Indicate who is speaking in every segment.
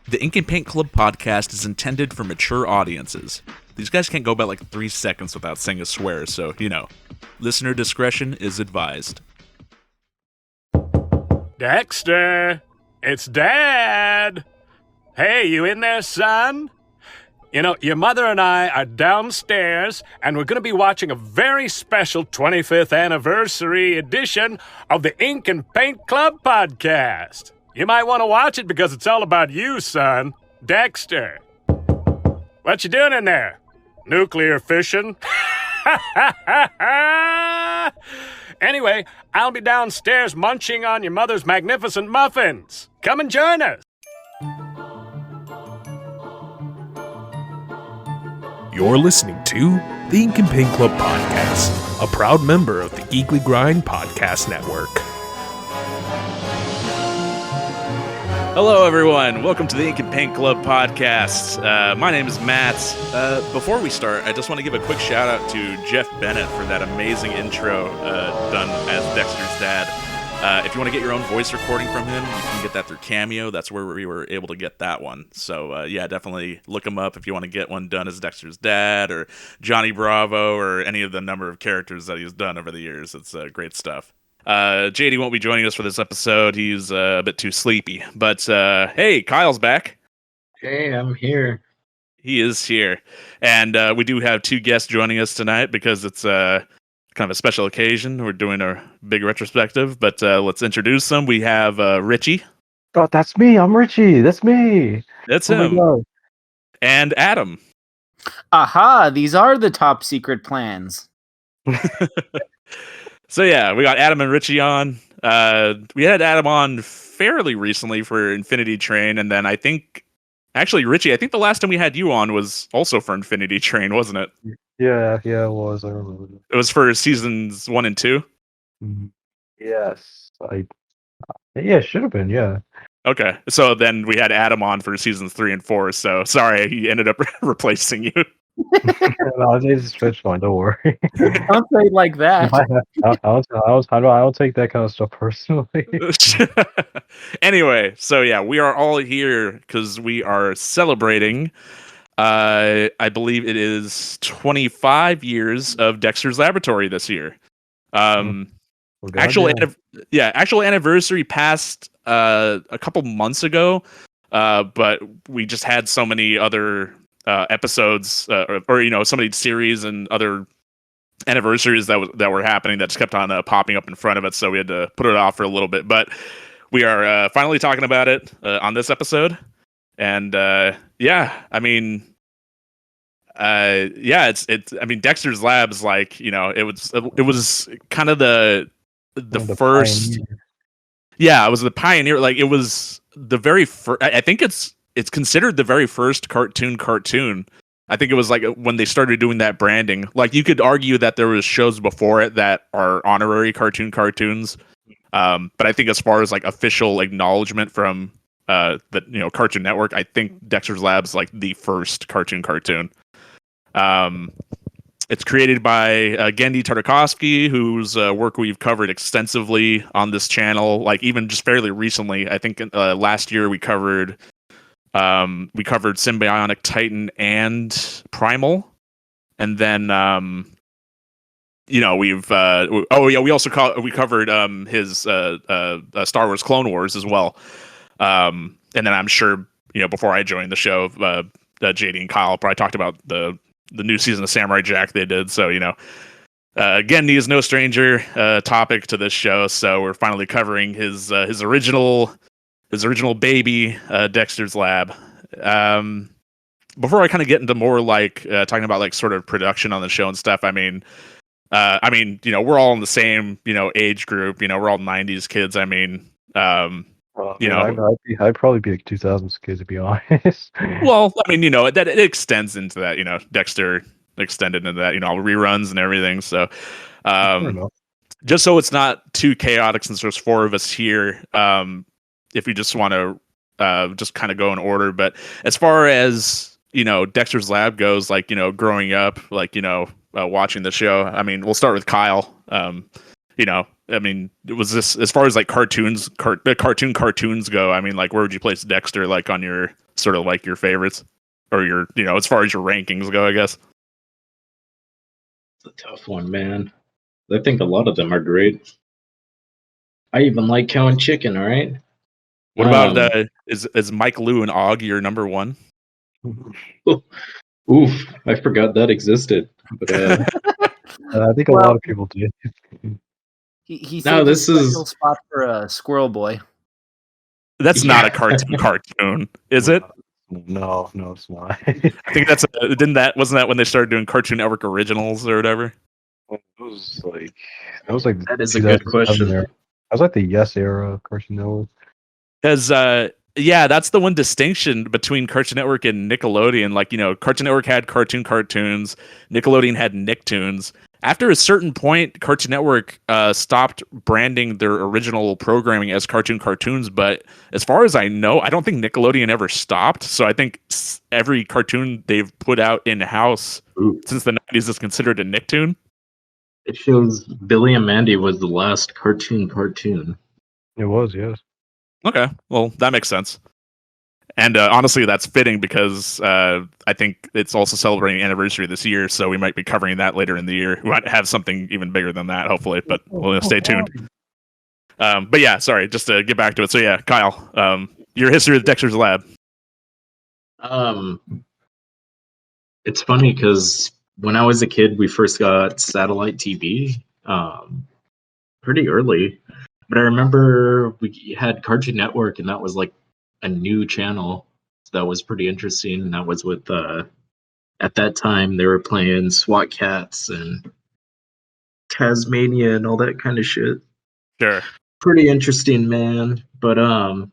Speaker 1: The Ink and Paint Club podcast is intended for mature audiences. These guys can't go about like 3 seconds without saying a swear, so, listener discretion is advised.
Speaker 2: Dexter, it's Dad. Hey, you in there, son? You know, your mother and I are downstairs, and we're going to be watching a very special 25th anniversary edition of the Ink and Paint Club podcast. You might want to watch it because it's all about you, son. Dexter. What you doing in there? Nuclear fission? Anyway, I'll be downstairs munching on your mother's magnificent muffins. Come and join us.
Speaker 3: You're listening to the Ink and Paint Club podcast, a proud member of the Geekly Grind podcast network.
Speaker 1: Hello, everyone. Welcome to the Ink and Paint Club podcast. My name is Matt. Before we start, I just want to give a quick shout out to Jeff Bennett for that amazing intro done as Dexter's dad. If you want to get your own voice recording from him, you can get that through Cameo. That's where we were able to get that one. So, definitely look him up if you want to get one done as Dexter's dad or Johnny Bravo or any of the number of characters that he's done over the years. It's great stuff. JD won't be joining us for this episode. He's a bit too sleepy. But, hey, Kyle's back.
Speaker 4: Hey, I'm here.
Speaker 1: He is here. And we do have 2 guests joining us tonight because it's kind of a special occasion. We're doing a big retrospective, but let's introduce them. We have Richie.
Speaker 4: Oh, that's me. I'm Richie. That's me.
Speaker 1: That's
Speaker 4: Oh my
Speaker 1: him.
Speaker 4: God.
Speaker 1: And Adam.
Speaker 5: Aha, these are the top secret plans.
Speaker 1: So yeah, we got Adam and Richie on. We had Adam on fairly recently for Infinity Train, and then actually, Richie, I think the last time we had you on was also for Infinity Train, wasn't it?
Speaker 4: Yeah, it was. I remember that.
Speaker 1: It was for seasons 1 and 2?
Speaker 4: Yes. Yeah, it should have been, yeah.
Speaker 1: Okay, so then we had Adam on for seasons 3 and 4, so sorry, he ended up replacing you.
Speaker 4: No, it's fine, don't worry.
Speaker 5: Don't say it like that.
Speaker 4: I don't take that kind of stuff personally.
Speaker 1: Anyway, so yeah, we are all here because we are celebrating, I believe it is 25 years of Dexter's Laboratory this year. Actual anniversary passed a couple months ago, but we just had so many other episodes or so many series and other anniversaries that were happening that just kept on popping up in front of it, so we had to put it off for a little bit. But we are finally talking about it on this episode, and Dexter's Labs, it was kind of the first
Speaker 4: pioneer.
Speaker 1: Yeah, it was the pioneer. Like, it was the very first. I think it's considered the very first cartoon. I think it was like when they started doing that branding. Like, you could argue that there was shows before it that are honorary cartoons. But I think as far as like official acknowledgement from the Cartoon Network, I think Dexter's Lab's like the first cartoon. It's created by Genndy Tartakovsky, whose work we've covered extensively on this channel. Like, even just fairly recently, I think last year we covered Symbionic Titan and Primal, and then we covered his Star Wars Clone Wars as well. And then I'm sure before I joined the show, JD and Kyle probably talked about the new season of Samurai Jack they did. So Genndy is no stranger topic to this show. So we're finally covering his original baby, Dexter's Lab. Before I kind of get into more talking about sort of production on the show and stuff, we're all in the same age group. We're all 90s kids.
Speaker 4: I'd probably be a 2000s kid, to be honest.
Speaker 1: Well, that it extends into that. Dexter extended into that. Reruns and everything. So, just so it's not too chaotic, since there's 4 of us here. If you just want to just kind of go in order, but as far as Dexter's Lab goes, growing up, watching the show. We'll start with Kyle. Was this, as far as cartoons go? Where would you place Dexter on your sort of like your favorites or your, as far as your rankings go, I guess.
Speaker 6: It's a tough one, man. I think a lot of them are great. I even like Cow and Chicken, all right?
Speaker 1: What about is Mike Lou and Og your number one?
Speaker 6: Oof, I forgot that existed. But
Speaker 4: I think a
Speaker 5: Well-
Speaker 4: lot of people did.
Speaker 5: He
Speaker 6: No,
Speaker 5: saved a
Speaker 6: this
Speaker 5: special
Speaker 6: is-
Speaker 5: spot for Squirrel Boy.
Speaker 1: That's not a
Speaker 6: Yeah.
Speaker 1: cartoon, is it?
Speaker 4: No, it's not.
Speaker 1: I think wasn't that when they started doing Cartoon Network originals or whatever?
Speaker 4: It was like
Speaker 6: That is a good
Speaker 4: 2007
Speaker 6: question.
Speaker 4: era. That was like the Yes era of Cartoon Network.
Speaker 1: Because that's the one distinction between Cartoon Network and Nickelodeon. Like, Cartoon Network had cartoons, Nickelodeon had Nicktoons. After a certain point, Cartoon Network stopped branding their original programming as cartoons. But as far as I know, I don't think Nickelodeon ever stopped. So I think every cartoon they've put out in house
Speaker 6: Ooh.
Speaker 1: since the 90s is considered a Nicktoon.
Speaker 6: It shows Billy and Mandy was the last cartoon.
Speaker 4: It was, yes.
Speaker 1: Okay, well, that makes sense. And honestly, that's fitting because I think it's also celebrating anniversary this year, so we might be covering that later in the year. We might have something even bigger than that, hopefully, but we'll stay tuned. But yeah, sorry, just to get back to it. So yeah, Kyle, your history with Dexter's Lab.
Speaker 6: It's funny because when I was a kid, we first got satellite TV pretty early. But I remember we had Cartoon Network, and that was like a new channel. So that was pretty interesting. And that was with, at that time, they were playing SWAT Cats and Tasmania and all that kind of shit.
Speaker 1: Sure.
Speaker 6: Pretty interesting, man. But no,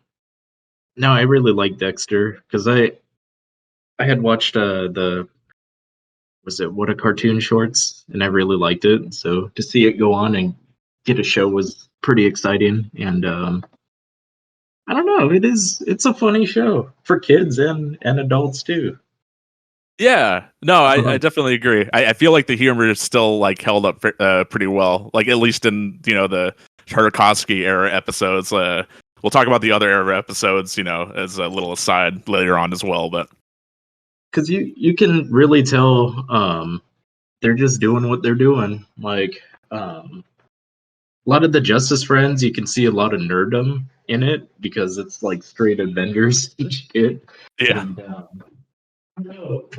Speaker 6: I really like Dexter because I had watched What a Cartoon Shorts, and I really liked it. So to see it go on and get a show was pretty exciting. And I don't know, it's a funny show for kids and adults too.
Speaker 1: Yeah, no, I definitely agree. I feel like the humor is still like held up pretty well, like at least in the Tartakovsky era episodes. We'll talk about the other era episodes, as a little aside later on as well. But
Speaker 6: Because you can really tell they're just doing what they're doing. Like a lot of the Justice Friends, you can see a lot of nerddom in it because it's like straight Avengers and shit.
Speaker 1: yeah,
Speaker 6: And, I don't know.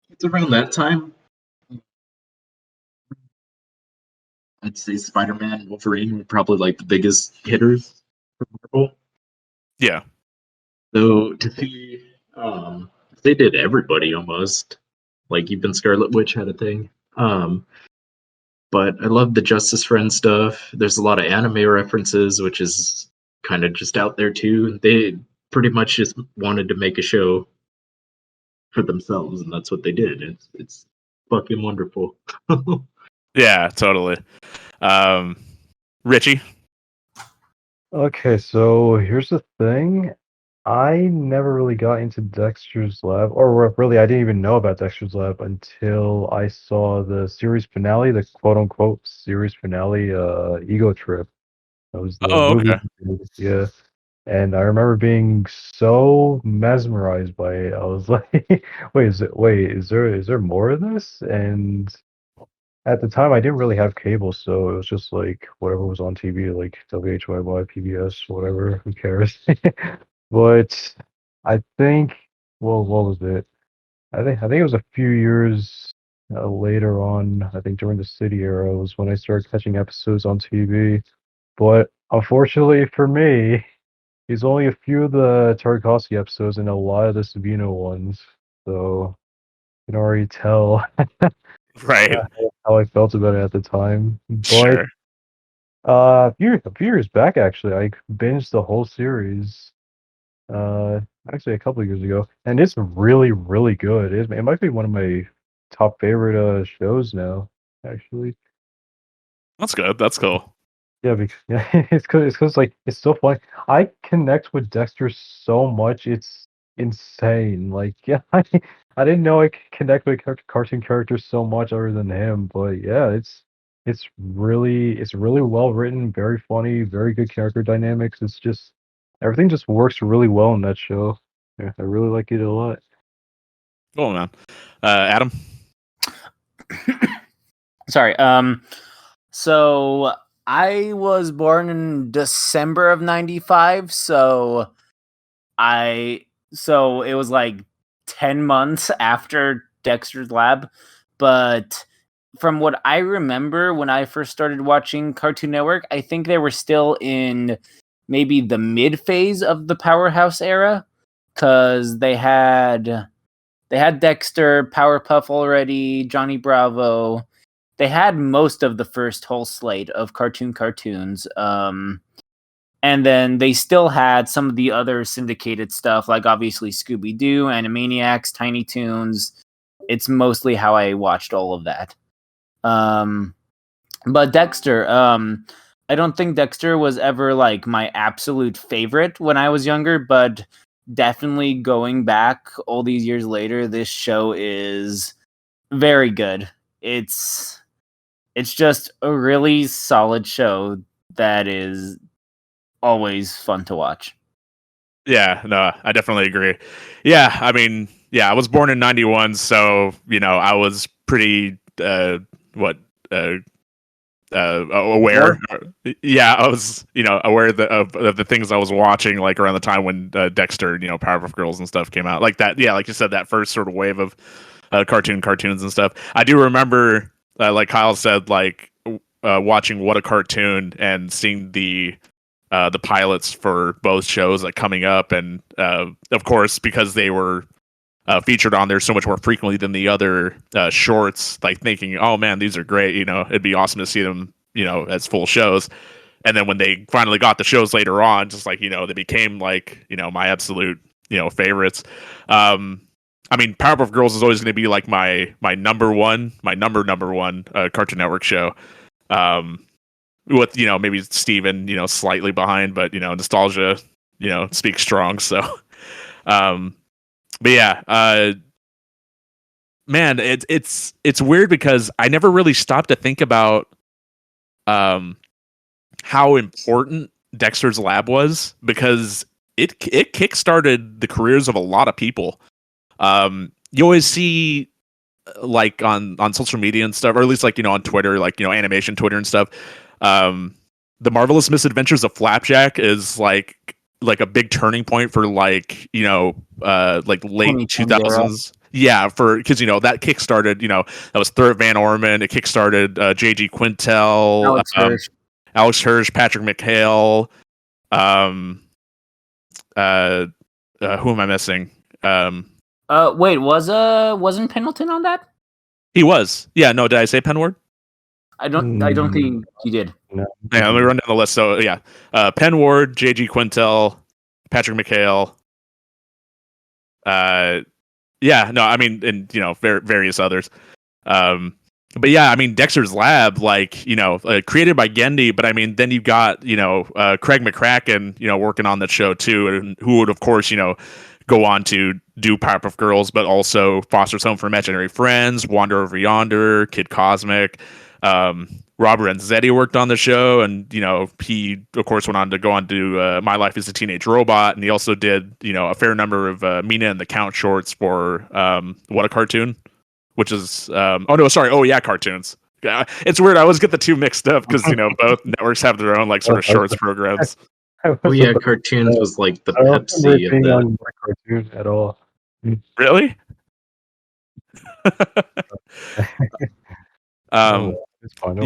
Speaker 6: It's around that time. I'd say Spider-Man and Wolverine were probably like the biggest hitters for Marvel.
Speaker 1: yeah,
Speaker 6: So to see, they did everybody almost. Like even Scarlet Witch had a thing. But I love the Justice Friend stuff. There's a lot of anime references, which is kind of just out there too. They pretty much just wanted to make a show for themselves, and that's what they did. It's fucking wonderful.
Speaker 1: yeah, totally. Richie,
Speaker 4: Okay, so here's the thing. I never really got into Dexter's Lab, or really, I didn't even know about Dexter's Lab until I saw the series finale, the quote unquote series finale, Ego Trip. That was the
Speaker 1: Oh,
Speaker 4: movie.
Speaker 1: okay.
Speaker 4: Yeah. And I remember being so mesmerized by it. I was like, is there more of this? And at the time, I didn't really have cable, so it was just like whatever was on TV, like WHYY, PBS, whatever. Who cares? But I think, well, what was it? I think it was a few years later on. I think during the City era was when I started catching episodes on TV. But unfortunately for me, there's only a few of the Tarkovsky episodes and a lot of the Savino ones. So you can already tell
Speaker 1: Right,
Speaker 4: how I felt about it at the time. But
Speaker 1: sure.
Speaker 4: a few years back, actually, I binged the whole series. Uh, actually, a couple of years ago, and it's really, really good. It might be one of my top favorite shows now. Actually,
Speaker 1: That's good. That's cool.
Speaker 4: yeah, because yeah, it's 'cause, like it's so funny. I connect with Dexter so much. It's insane. Like, yeah, I didn't know I could connect with cartoon characters so much other than him. But yeah, it's really well written, very funny, very good character dynamics. It's just everything just works really well in that show. Yeah, I really like it a lot.
Speaker 1: Cool, man. Adam.
Speaker 5: Sorry. So I was born in December of '95, so it was like 10 months after Dexter's Lab, but from what I remember when I first started watching Cartoon Network, I think they were still in maybe the mid phase of the Powerhouse era, cuz they had Dexter, Powerpuff already, Johnny Bravo. They had most of the first whole slate of cartoons. And then they still had some of the other syndicated stuff, like obviously Scooby Doo, Animaniacs, Tiny Toons. It's mostly how I watched all of that. But Dexter, I don't think Dexter was ever like my absolute favorite when I was younger, but definitely going back all these years later, this show is very good. It's just a really solid show that is always fun to watch.
Speaker 1: Yeah, no, I definitely agree. Yeah, I mean, yeah, I was born in '91, so I was pretty what aware. Yeah, I was aware of the things I was watching like around the time when Dexter, Powerpuff Girls and stuff came out. Like that, yeah, like you said, that first sort of wave of cartoons and stuff. I do remember, like Kyle said, like watching What a Cartoon and seeing the pilots for both shows like coming up, and of course because they were featured on there so much more frequently than the other shorts, like thinking, oh man, these are great, it'd be awesome to see them as full shows. And then when they finally got the shows later on, just like they became like my absolute favorites. I mean, Powerpuff Girls is always going to be like my number one Cartoon Network show. With maybe Steven slightly behind, but nostalgia speaks strong. So but yeah, man, it's weird because I never really stopped to think about how important Dexter's Lab was, because it kickstarted the careers of a lot of people. You always see like on social media and stuff, or at least like on Twitter, like animation Twitter and stuff. The Marvelous Misadventures of Flapjack is like a big turning point for like like late 2000s. Yeah, because that kickstarted, that was Thurp Van Orman. It kickstarted J.G. Quintel, Alex Hirsch, Patrick McHale. Who am I missing?
Speaker 5: Wait, wasn't Pendleton on that?
Speaker 1: He was. Yeah, no, did I say Penn Ward?
Speaker 5: I don't think you did.
Speaker 4: No.
Speaker 1: Yeah, let me run down the list. So yeah, Penn Ward, J.G. Quintel, Patrick McHale. Yeah, no, I mean, and various others. But yeah, I mean, Dexter's Lab, like created by Gendy, but I mean, then you've got Craig McCracken, working on that show too, and who would of course go on to do Powerpuff Girls, but also Foster's Home for Imaginary Friends, Wander Over Yonder, Kid Cosmic. Robert Renzetti worked on the show, and he of course went on to go on to My Life as a Teenage Robot, and he also did a fair number of Mina and the Count shorts for What a Cartoon, which is cartoons. It's weird. I always get the two mixed up because both networks have their own like sort of shorts programs.
Speaker 6: Oh yeah, cartoons was like the
Speaker 4: I don't
Speaker 6: Pepsi
Speaker 4: remember
Speaker 6: of
Speaker 4: being
Speaker 6: that.
Speaker 4: on Cartoon at all.
Speaker 1: Really?
Speaker 4: It's fun.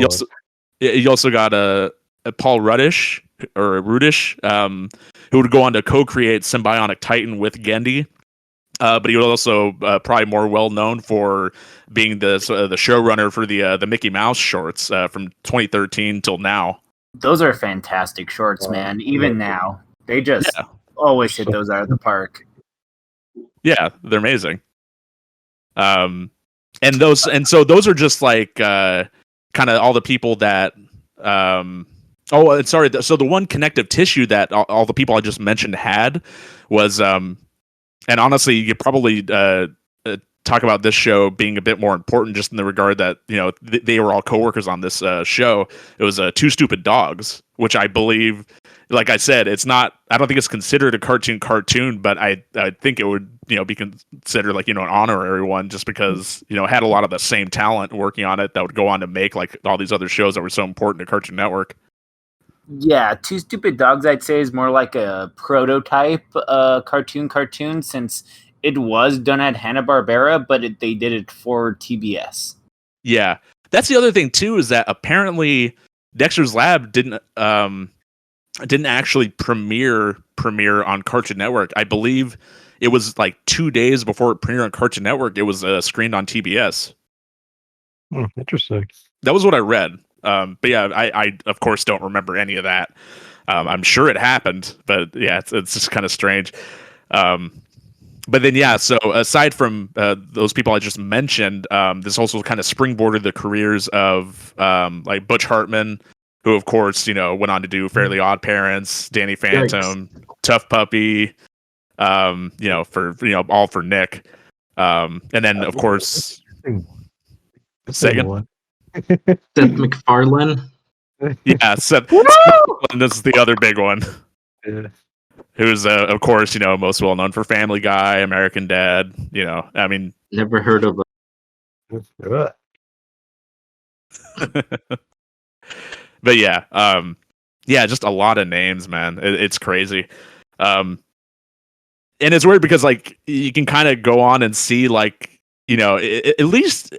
Speaker 1: You also got a Paul Rudish who would go on to co-create Symbionic Titan with Gendy. But he was also probably more well known for being the showrunner for the Mickey Mouse shorts from 2013 till now.
Speaker 5: Those are fantastic shorts, man. Even now, they just always hit those out of the park.
Speaker 1: Yeah, they're amazing. And so those are just like kind of all the people that. Sorry. So the one connective tissue that all the people I just mentioned had was and honestly, you could probably talk about this show being a bit more important, just in the regard that they were all coworkers on this show. It was Two Stupid Dogs, which I believe, like I said, it's not. I don't think it's considered a cartoon, but I think it would be considered like an honorary one, just because it had a lot of the same talent working on it that would go on to make like all these other shows that were so important to Cartoon Network.
Speaker 5: Yeah, Two Stupid Dogs, I'd say, is more like a prototype cartoon, since it was done at Hanna-Barbera, but they did it for TBS.
Speaker 1: Yeah, that's the other thing too, is that apparently Dexter's Lab didn't actually premiere on Cartoon Network. I believe it was like 2 days before it premiered on Cartoon Network. It was screened on TBS.
Speaker 4: Interesting.
Speaker 1: That was what I read. But yeah, I of course don't remember any of that. I'm sure it happened, but yeah, it's just kind of strange. But then yeah, so aside from those people I just mentioned, this also kind of springboarded the careers of like Butch Hartman, who of course went on to do Fairly Odd Parents, Danny Phantom, Tough Puppy, for all for Nick, and then of course
Speaker 4: Second.
Speaker 6: Seth MacFarlane.
Speaker 1: Yeah, Seth. This is the other big one.
Speaker 4: Yeah.
Speaker 1: Who's of course most well known for Family Guy, American Dad. I mean,
Speaker 6: Never heard of
Speaker 1: but yeah, just a lot of names, man. It's crazy, and it's weird because like you can kind of go on and see like at least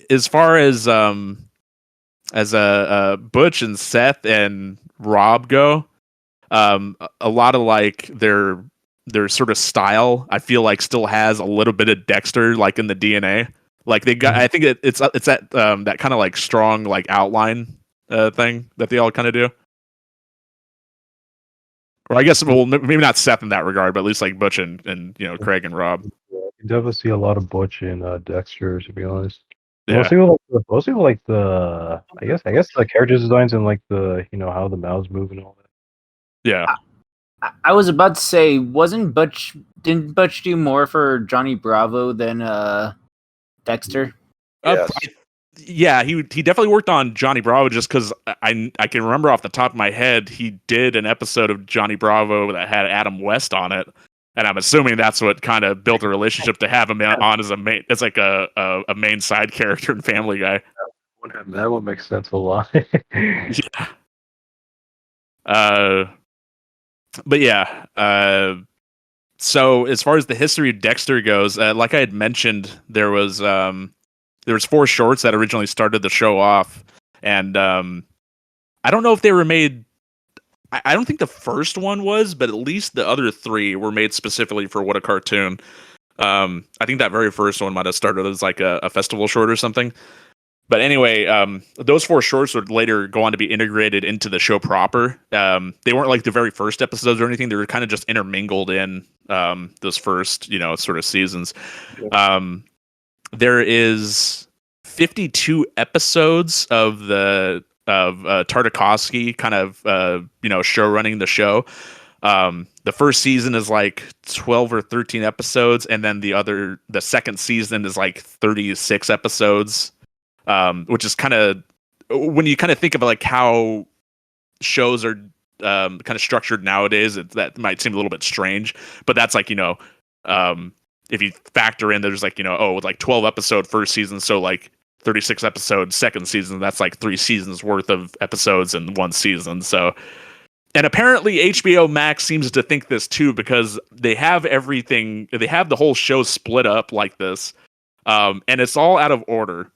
Speaker 1: as far as Butch and Seth and Rob go, a lot of like their sort of style, I feel like still has a little bit of Dexter like in the DNA. Like they got, I think it's that that kind of like strong like outline thing that they all kind of do. Or I guess, well, maybe not Seth in that regard, but at least like Butch and Craig and Rob.
Speaker 4: You definitely see a lot of Butch in Dexter, to be honest.
Speaker 1: Yeah.
Speaker 4: Mostly like the I guess the character designs and like the how the mouths move and all that.
Speaker 1: Yeah.
Speaker 5: I was about to say, didn't Butch do more for Johnny Bravo than Dexter?
Speaker 4: Yes.
Speaker 1: Yeah, he definitely worked on Johnny Bravo, just because I can remember off the top of my head he did an episode of Johnny Bravo that had Adam West on it, and I'm assuming that's what kind of built a relationship to have him on as a main, as like a main side character in Family Guy.
Speaker 4: That one makes sense a lot.
Speaker 1: Yeah. But yeah. So as far as the history of Dexter goes, like I had mentioned, there was 4 shorts that originally started the show off, and I don't know if they were made. I don't think the first one was, but at least the other 3 were made specifically for What a Cartoon. I think that very first one might have started as like a festival short or something. But anyway, those 4 shorts would later go on to be integrated into the show proper. They weren't like the very first episodes or anything. They were kind of just intermingled in those first, sort of seasons. There is 52 episodes of Tartakovsky kind of show running the show. The first season is like 12 or 13 episodes, and then the second season is like 36 episodes. Which is kind of, when you kind of think of like how shows are kind of structured nowadays, that might seem a little bit strange, but that's like if you factor in there's like like 12 episode first season, so like 36 episode second season, that's like 3 seasons worth of episodes in one season. So, and apparently HBO Max seems to think this too, because they have the whole show split up like this, and it's all out of order.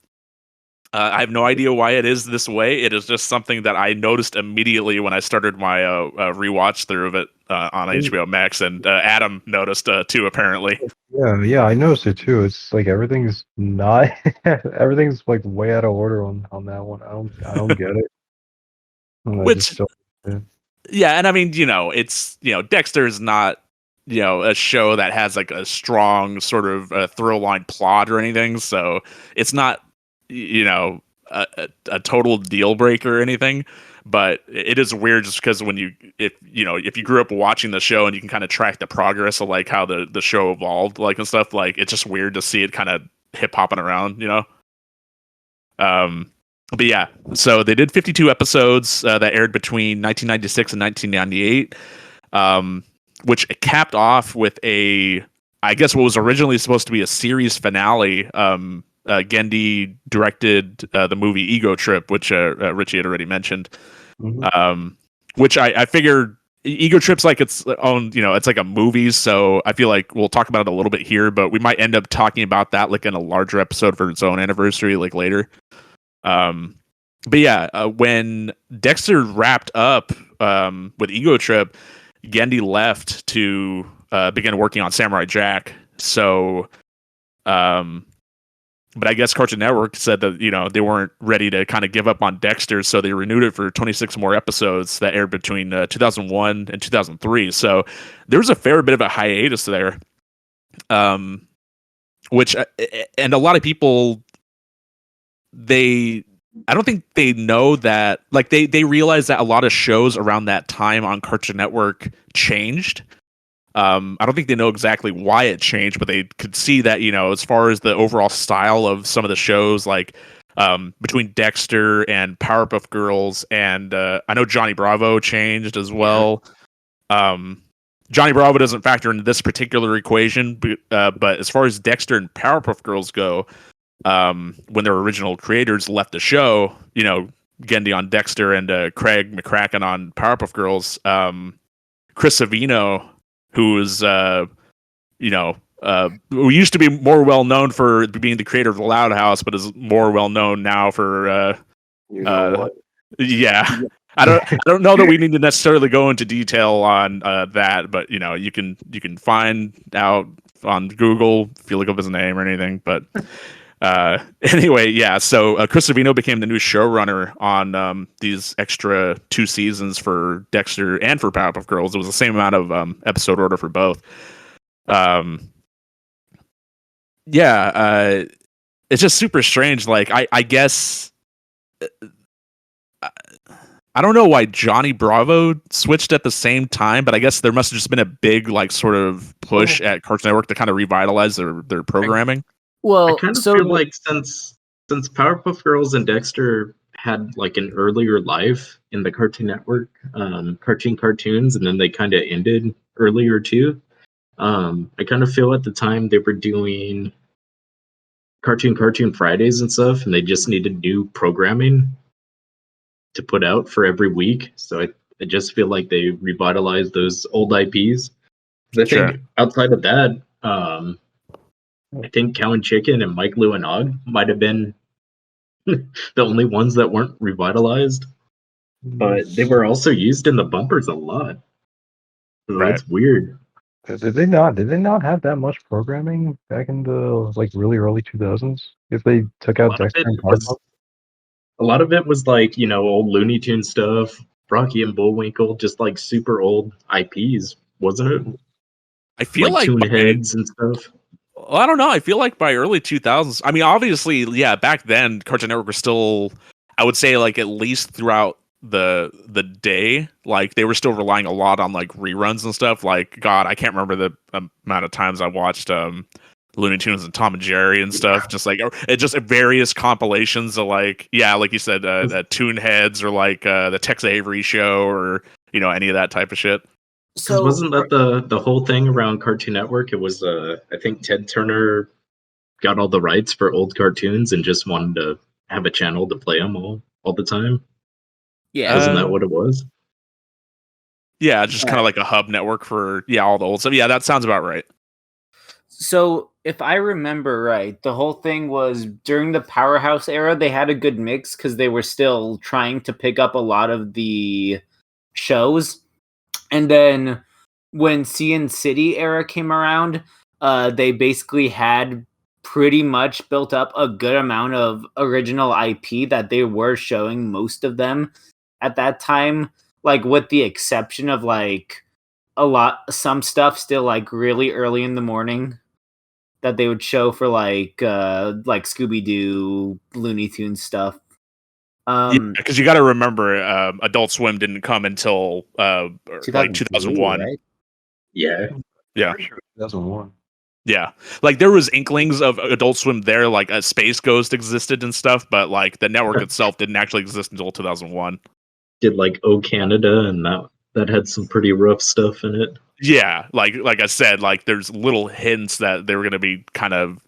Speaker 1: I have no idea why it is this way. It is just something that I noticed immediately when I started my rewatch through of it on HBO Max, and Adam noticed too, apparently.
Speaker 4: Yeah, I noticed it too. It's like everything's not everything's like way out of order on that one. I don't get it.
Speaker 1: Yeah, and I mean, it's Dexter is not a show that has like a strong sort of through line plot or anything, so it's not a total deal breaker or anything. But it is weird just because if you grew up watching the show and you can kind of track the progress of like how the show evolved, like and stuff, like it's just weird to see it kind of hip hopping around, But yeah, so they did 52 episodes that aired between 1996 and 1998, which capped off with I guess what was originally supposed to be a series finale. Gendy directed the movie Ego Trip, which Richie had already mentioned. Which I figured Ego Trip's like its own, it's like a movie, so I feel like we'll talk about it a little bit here, but we might end up talking about that like in a larger episode for its own anniversary, like later. But yeah, when Dexter wrapped up with Ego Trip, Gendy left to begin working on Samurai Jack. So, but I guess Cartoon Network said that they weren't ready to kind of give up on Dexter, so they renewed it for 26 more episodes that aired between 2001 and 2003. So there was a fair bit of a hiatus there, which and a lot of people I don't think they know that, like they realize that a lot of shows around that time on Cartoon Network changed. I don't think they know exactly why it changed, but they could see that, as far as the overall style of some of the shows, like between Dexter and Powerpuff Girls, and I know Johnny Bravo changed as well. Johnny Bravo doesn't factor into this particular equation, but as far as Dexter and Powerpuff Girls go, when their original creators left the show, Gendy on Dexter and Craig McCracken on Powerpuff Girls, Chris Savino, who is, who used to be more well known for being the creator of the Loud House, but is more well known now for, yeah. I don't know that we need to necessarily go into detail on that, but you can find out on Google if you look up his name or anything. But anyway, yeah. So Chris Savino became the new showrunner on these extra 2 seasons for Dexter and for Powerpuff Girls. It was the same amount of episode order for both. Yeah, it's just super strange. Like I guess I don't know why Johnny Bravo switched at the same time, but I guess there must have just been a big like sort of push at Cartoon Network to kind of revitalize their programming.
Speaker 6: I kind of feel like since Powerpuff Girls and Dexter had like an earlier life in the Cartoon Network cartoons, and then they kind of ended earlier too. I kind of feel at the time they were doing Cartoon Fridays and stuff, and they just needed new programming to put out for every week. So I just feel like they revitalized those old IPs. I think outside of that, I think Cow and Chicken and Mike, Lou, and Og might have been the only ones that weren't revitalized. But they were also used in the bumpers a lot. So that's weird.
Speaker 4: Did they not have that much programming back in the like really early 2000s? If they took out Dexter and Powerpuff?
Speaker 6: A lot of it was like, old Looney Tunes stuff, Rocky and Bullwinkle, just like super old IPs, wasn't it?
Speaker 1: I feel like
Speaker 6: Toonheads and stuff.
Speaker 1: Well, I don't know. I feel like by early 2000s, I mean, obviously, yeah, back then, Cartoon Network was still, I would say, like, at least throughout the day, like, they were still relying a lot on, like, reruns and stuff. Like, God, I can't remember the amount of times I watched Looney Tunes and Tom and Jerry and stuff. Just, like, it just various compilations of, like, yeah, like you said, Toonheads or, like, the Tex Avery Show or, any of that type of shit.
Speaker 6: So wasn't that the whole thing around Cartoon Network? It was I think Ted Turner got all the rights for old cartoons and just wanted to have a channel to play them all the time.
Speaker 5: Yeah,
Speaker 6: wasn't that what it was?
Speaker 1: Yeah, just kind of like a hub network for all the old stuff. Yeah, that sounds about right.
Speaker 5: So if I remember right, the whole thing was during the Powerhouse era. They had a good mix because they were still trying to pick up a lot of the shows. And then when CN City era came around, they basically had pretty much built up a good amount of original IP that they were showing most of them at that time, like with the exception of like some stuff still like really early in the morning that they would show for like Scooby-Doo, Looney Tunes stuff.
Speaker 1: because you got to remember, Adult Swim didn't come until like 2001.
Speaker 5: right?
Speaker 6: Yeah.
Speaker 1: Yeah.
Speaker 4: Pretty sure 2001.
Speaker 1: Yeah, like there was inklings of Adult Swim there, like a Space Ghost existed and stuff, but like the network itself didn't actually exist until 2001.
Speaker 6: Did like O Canada, and that had some pretty rough stuff in it.
Speaker 1: Yeah, like I said, like there's little hints that they were going to be kind of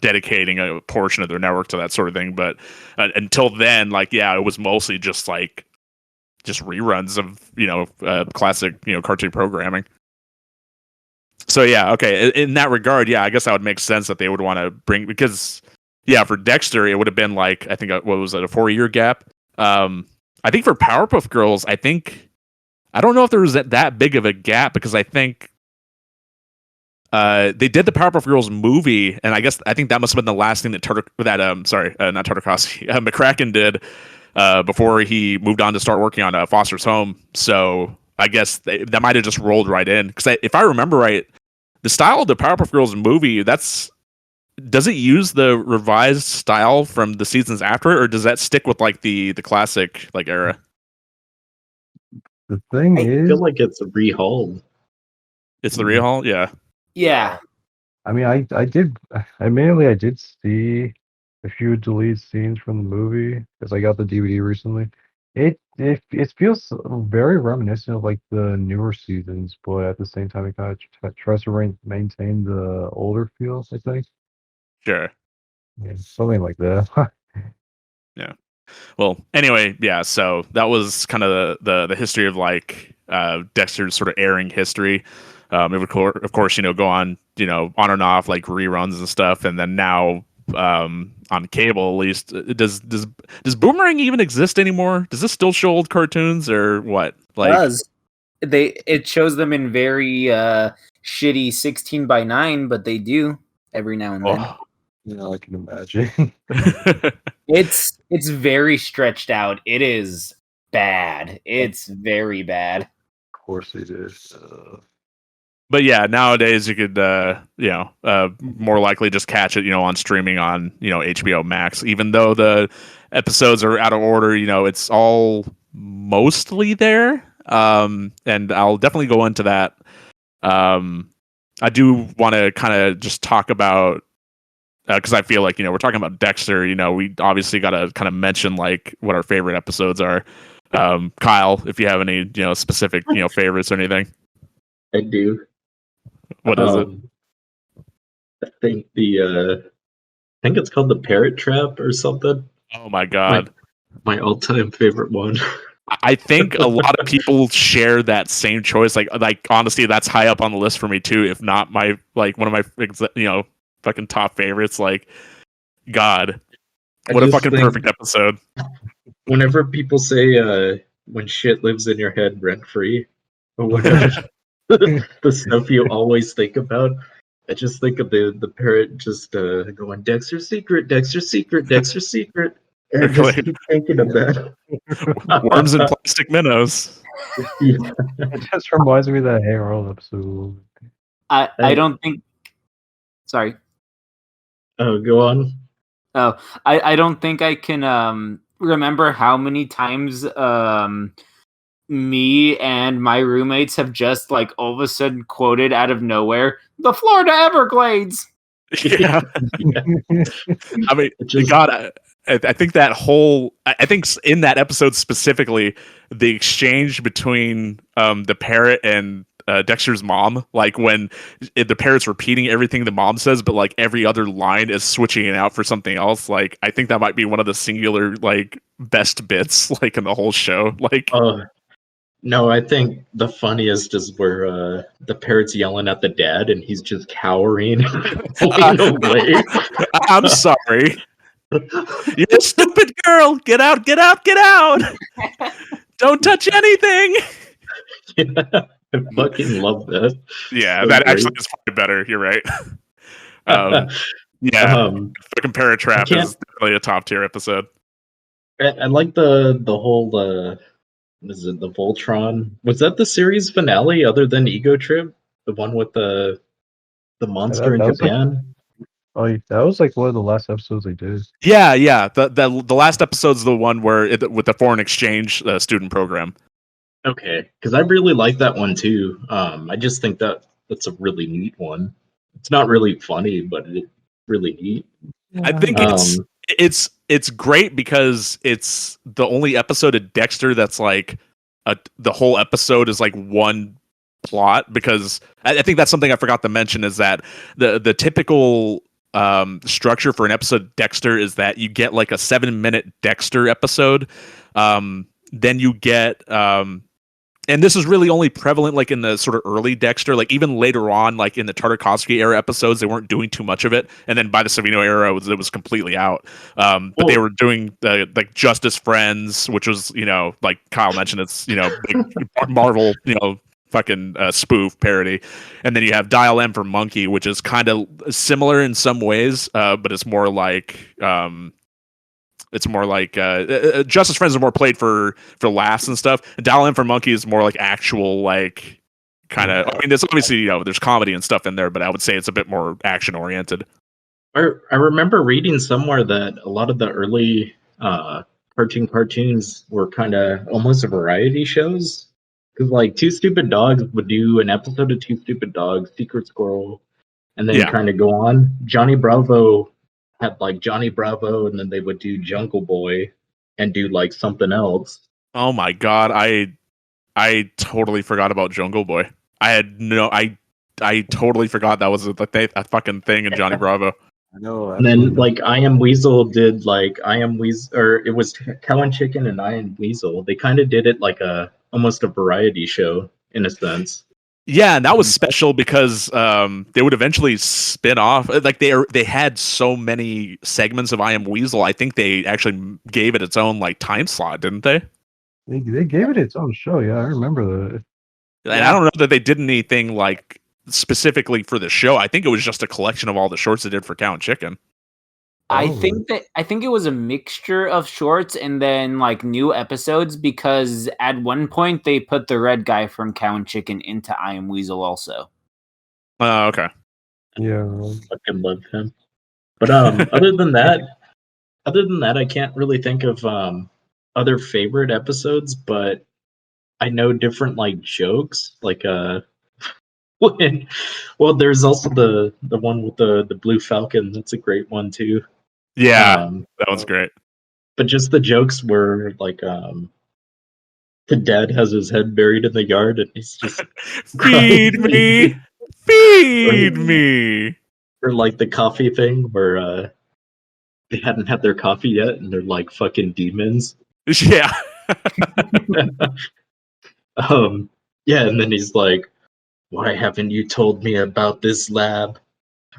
Speaker 1: dedicating a portion of their network to that sort of thing, but until then, like yeah, it was mostly just reruns of classic cartoon programming. So yeah, okay. In that regard, yeah, I guess that would make sense that they would want to bring, because yeah, for Dexter it would have been like, I think what was it, a 4-year gap. I think for Powerpuff Girls, I don't know if there was that big of a gap, because I think they did the Powerpuff Girls movie, and I think that must have been the last thing that not Tartakovsky, McCracken did before he moved on to start working on Foster's Home. So I guess that might have just rolled right in, because if I remember right, the style of the Powerpuff Girls movie, does it use the revised style from the seasons after it, or does that stick with like the classic like era?
Speaker 4: The thing
Speaker 6: I
Speaker 4: is,
Speaker 6: feel like it's rehauled.
Speaker 1: It's the rehaul, yeah.
Speaker 5: Yeah.
Speaker 4: I mean, I did see a few deleted scenes from the movie because I got the DVD recently. It feels very reminiscent of like the newer seasons, but at the same time, it kind of tries to maintain the older feel, I think.
Speaker 1: Sure.
Speaker 4: Yeah, something like that.
Speaker 1: Yeah. Well, anyway, yeah. So that was kind of the history of like Dexter's sort of airing history. It would of course go on on and off like reruns and stuff, and then now on cable at least. Does Boomerang even exist anymore? Does this still show old cartoons or what? Like,
Speaker 5: Does it shows them in very shitty 16:9, but they do every now and then.
Speaker 1: oh.
Speaker 4: Yeah, I can imagine.
Speaker 5: It's very stretched out. It is bad. It's very bad.
Speaker 4: Of course it is.
Speaker 1: But yeah, nowadays you could, more likely just catch it, on streaming on, HBO Max. Even though the episodes are out of order, it's all mostly there. And I'll definitely go into that. I do want to kind of just talk about, because I feel like, we're talking about Dexter, we obviously got to kind of mention like what our favorite episodes are. Kyle, if you have any, specific, favorites or anything.
Speaker 6: I do.
Speaker 1: What is it?
Speaker 6: I think I think it's called the Parrot Trap or something.
Speaker 1: Oh my God.
Speaker 6: My all-time favorite one.
Speaker 1: I think a lot of people share that same choice. Like honestly, that's high up on the list for me too. If not my one of my fucking top favorites. Like, God, what a fucking perfect episode.
Speaker 6: Whenever people say when shit lives in your head rent free, or whatever, the stuff you always think about, I just think of the parrot just going Dexter's secret, Dexter's secret, Dexter's secret. And I just keep thinking of that.
Speaker 1: Worms and plastic minnows.
Speaker 6: Yeah.
Speaker 4: It just reminds me of that Hey Arnold episode.
Speaker 5: I don't think. Sorry.
Speaker 6: Oh, go on.
Speaker 5: Oh, I don't think I can remember how many times me and my roommates have just like all of a sudden quoted out of nowhere the Florida Everglades.
Speaker 1: Yeah. I mean, God, I think that whole, I think in that episode specifically, the exchange between the parrot and Dexter's mom, like when the parrot's repeating everything the mom says, but like every other line is switching it out for something else. Like, I think that might be one of the singular like best bits like in the whole show. Like,
Speaker 6: no, I think the funniest is where the parrot's yelling at the dad and he's just cowering, pulling away.
Speaker 1: I'm sorry. You're a stupid girl. Get out, get out, get out. Don't touch anything.
Speaker 6: Yeah, I fucking love that.
Speaker 1: Yeah,
Speaker 6: So
Speaker 1: that
Speaker 6: great.
Speaker 1: actually is probably better. You're right. Yeah, fucking Parrot Trap is definitely a top tier episode.
Speaker 6: I like the whole is it the Voltron? Was that the series finale other than Ego Trip? The one with the monster in Japan?
Speaker 4: Oh, that was like one of the last episodes they did.
Speaker 1: Yeah. The last episode's the one where with the foreign exchange student program.
Speaker 6: Okay, because I really like that one too. I just think that's a really neat one. It's not really funny, but it's really neat.
Speaker 1: I think
Speaker 6: Um,
Speaker 1: it's great because it's the only episode of Dexter that's like the whole episode is like one plot, because I think that's something I forgot to mention is that the typical structure for an episode of Dexter is that you get like a 7-minute Dexter episode, then you get and this is really only prevalent like in the sort of early Dexter. Like even later on, like in the Tartakovsky era episodes, they weren't doing too much of it. And then by the Savino era, it was completely out. But they were doing like Justice Friends, which was, like Kyle mentioned, it's, big Marvel, fucking spoof parody. And then you have Dial M for Monkey, which is kind of similar in some ways, but it's more like Justice Friends is more played for laughs and stuff. And Dial M for Monkey is more like actual like kind of. I mean, there's obviously there's comedy and stuff in there, but I would say it's a bit more action oriented.
Speaker 6: I remember reading somewhere that a lot of the early cartoons were kind of almost variety shows. Because like Two Stupid Dogs would do an episode of Two Stupid Dogs, Secret Squirrel, and then kind of go on. Johnny Bravo had like Johnny Bravo, and then they would do Jungle Boy and do like something else.
Speaker 1: Oh my god, I totally forgot about Jungle Boy. I totally forgot that was a fucking thing in Johnny Bravo.
Speaker 4: I know.
Speaker 6: And then like I Am Weasel did like I Am Weasel, or it was Cow and Chicken and I Am Weasel. They kind of did it like almost a variety show in a sense.
Speaker 1: Yeah, and that was special because they would eventually spin off. Like they had so many segments of I Am Weasel. I think they actually gave it its own like time slot, didn't they?
Speaker 4: They gave it its own show. Yeah, I remember that.
Speaker 1: And I don't know that they did anything like specifically for the show. I think it was just a collection of all the shorts they did for Cow and Chicken.
Speaker 5: I think it was a mixture of shorts and then like new episodes, because at one point they put the red guy from Cow and Chicken into I Am Weasel also.
Speaker 1: Okay.
Speaker 4: Yeah,
Speaker 6: I fucking love him. But other than that, I can't really think of other favorite episodes. But I know different like jokes, like well, there's also the one with the Blue Falcon. That's a great one too.
Speaker 1: Yeah, that one's great.
Speaker 6: But just the jokes were like the dad has his head buried in the yard and he's just
Speaker 1: feed me, feed me.
Speaker 6: Or like the coffee thing where they hadn't had their coffee yet and they're like fucking demons.
Speaker 1: Yeah.
Speaker 6: Yeah, and then he's like, why haven't you told me about this lab?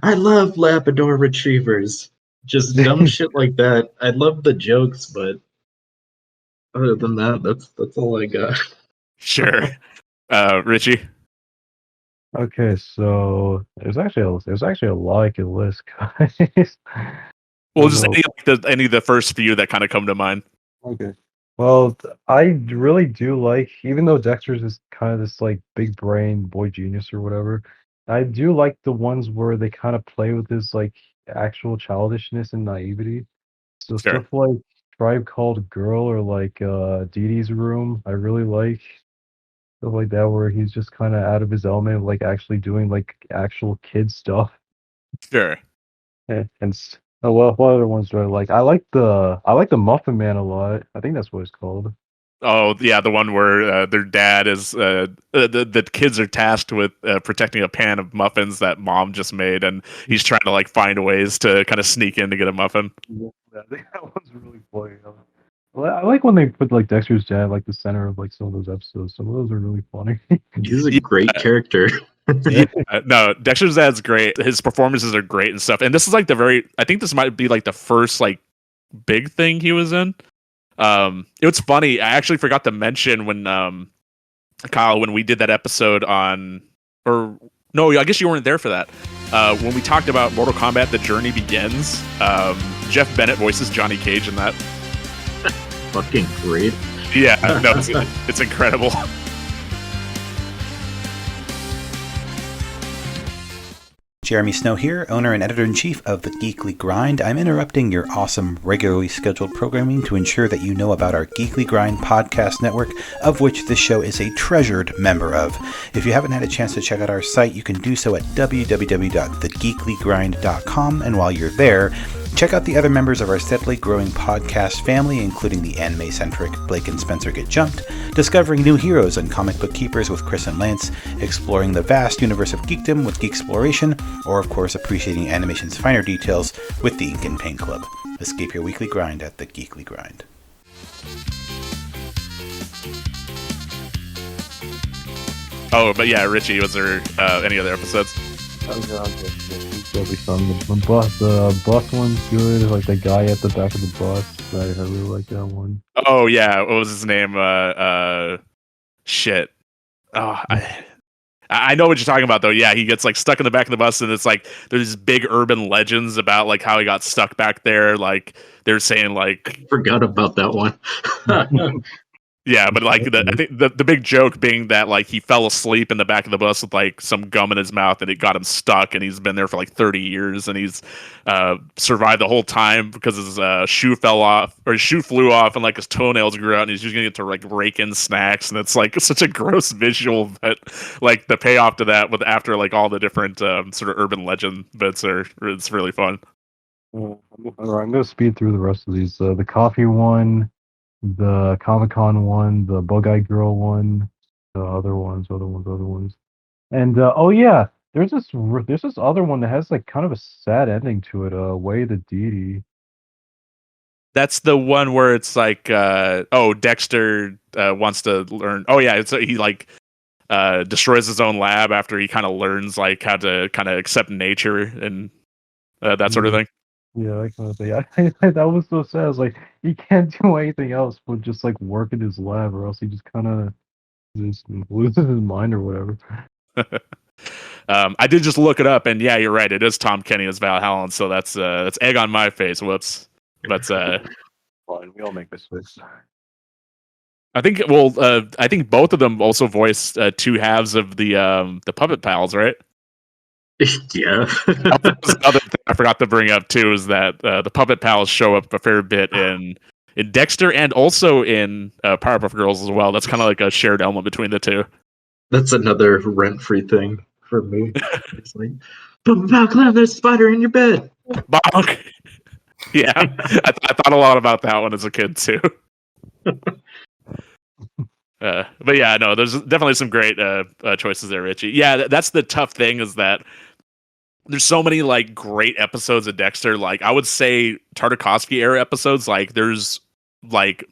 Speaker 6: I love Labrador retrievers. Just dumb shit like that. I love the jokes, but other than that, that's all I got.
Speaker 1: Sure. Richie.
Speaker 4: Okay, so there's actually a lot I could list, guys.
Speaker 1: Well, just any of the first few that kind of come to mind.
Speaker 4: Okay. Well, I really do like, even though Dexter's is kind of this like big brain boy genius or whatever, I do like the ones where they kind of play with this like actual childishness and naivety. So
Speaker 1: Sure.
Speaker 4: stuff like Tribe Called Girl or like Dee Dee's Room, I really like stuff like that where he's just kind of out of his element, like actually doing like actual kid stuff.
Speaker 1: Sure.
Speaker 4: Oh well, what other ones do I like? I like the Muffin Man a lot. I think that's what it's called.
Speaker 1: Oh yeah, the one where their dad is the kids are tasked with protecting a pan of muffins that mom just made, and he's trying to like find ways to kind of sneak in to get a muffin.
Speaker 4: Yeah, I think that one's really funny. I like when they put like Dexter's dad like the center of like some of those episodes. Some of those are really funny.
Speaker 6: He's a great character.
Speaker 1: Yeah, no, Dexter's dad's great. His performances are great and stuff. And this is like I think this might be like the first like big thing he was in. It's funny. I actually forgot to mention when Kyle, when we did that episode on, or no, I guess you weren't there for that. When we talked about Mortal Kombat: The Journey Begins, Jeff Bennett voices Johnny Cage in that.
Speaker 6: Fucking great.
Speaker 1: Yeah, no, it's incredible.
Speaker 7: Jeremy Snow here, owner and editor-in-chief of The Geekly Grind. I'm interrupting your awesome, regularly scheduled programming to ensure that you know about our Geekly Grind podcast network, of which this show is a treasured member of. If you haven't had a chance to check out our site, you can do so at www.thegeeklygrind.com, and while you're there, check out the other members of our steadily growing podcast family, including the anime-centric Blake and Spencer Get Jumped, discovering new heroes and comic book keepers with Chris and Lance, exploring the vast universe of geekdom with Geeksploration, or of course appreciating animation's finer details with the Ink and Paint Club. Escape your weekly grind at the Geekly Grind.
Speaker 1: Oh, but yeah, Richie, was there any other episodes?
Speaker 4: Oh god, there'll be some. The bus one's good. Like the guy at the back of the bus. I really like that one.
Speaker 1: Oh yeah, what was his name? Shit. Oh, I know what you're talking about though. Yeah, he gets like stuck in the back of the bus, and it's like there's big urban legends about like how he got stuck back there. Like they're saying like
Speaker 6: Forgot about that one.
Speaker 1: yeah, but like I think the big joke being that like he fell asleep in the back of the bus with like some gum in his mouth, and it got him stuck, and he's been there for like 30 years, and he's survived the whole time because his shoe fell off, or his shoe flew off, and like his toenails grew out, and he's using it to like rake in snacks, and it's like such a gross visual, but like the payoff to that with after like all the different sort of urban legend bits it's really fun.
Speaker 4: I'm gonna speed through the rest of these. The coffee one, the Comic-Con one, the Bug-Eye Girl one, the other ones, and oh yeah, there's this other one that has like kind of a sad ending to it. Way of the Deity.
Speaker 1: That's the one where it's like, Dexter wants to learn. Oh yeah, he like destroys his own lab after he kind of learns like how to kind of accept nature and that sort of thing.
Speaker 4: Yeah, that kind of thing. That was so sad. I was like, he can't do anything else but just like work in his lab, or else he just kind of just loses his mind or whatever.
Speaker 1: I did just look it up, and yeah, you're right. It is Tom Kenny as Val Hallen, so that's egg on my face. Whoops. But
Speaker 4: Fine, we all make mistakes.
Speaker 1: I think I think both of them also voiced two halves of the Puppet Pals, right?
Speaker 6: Yeah.
Speaker 1: Another thing I forgot to bring up too is that the Puppet Pals show up a fair bit in Dexter and also in Powerpuff Girls as well. That's kind of like a shared element between the two.
Speaker 6: That's another rent-free thing for me. It's like, Puppet Pal Clown, there's a spider in your bed.
Speaker 1: Bonk. Yeah, I thought a lot about that one as a kid too. But yeah, no, there's definitely some great choices there, Richie. Yeah, that's the tough thing is that there's so many like great episodes of Dexter. Like I would say Tartakovsky era episodes, like there's like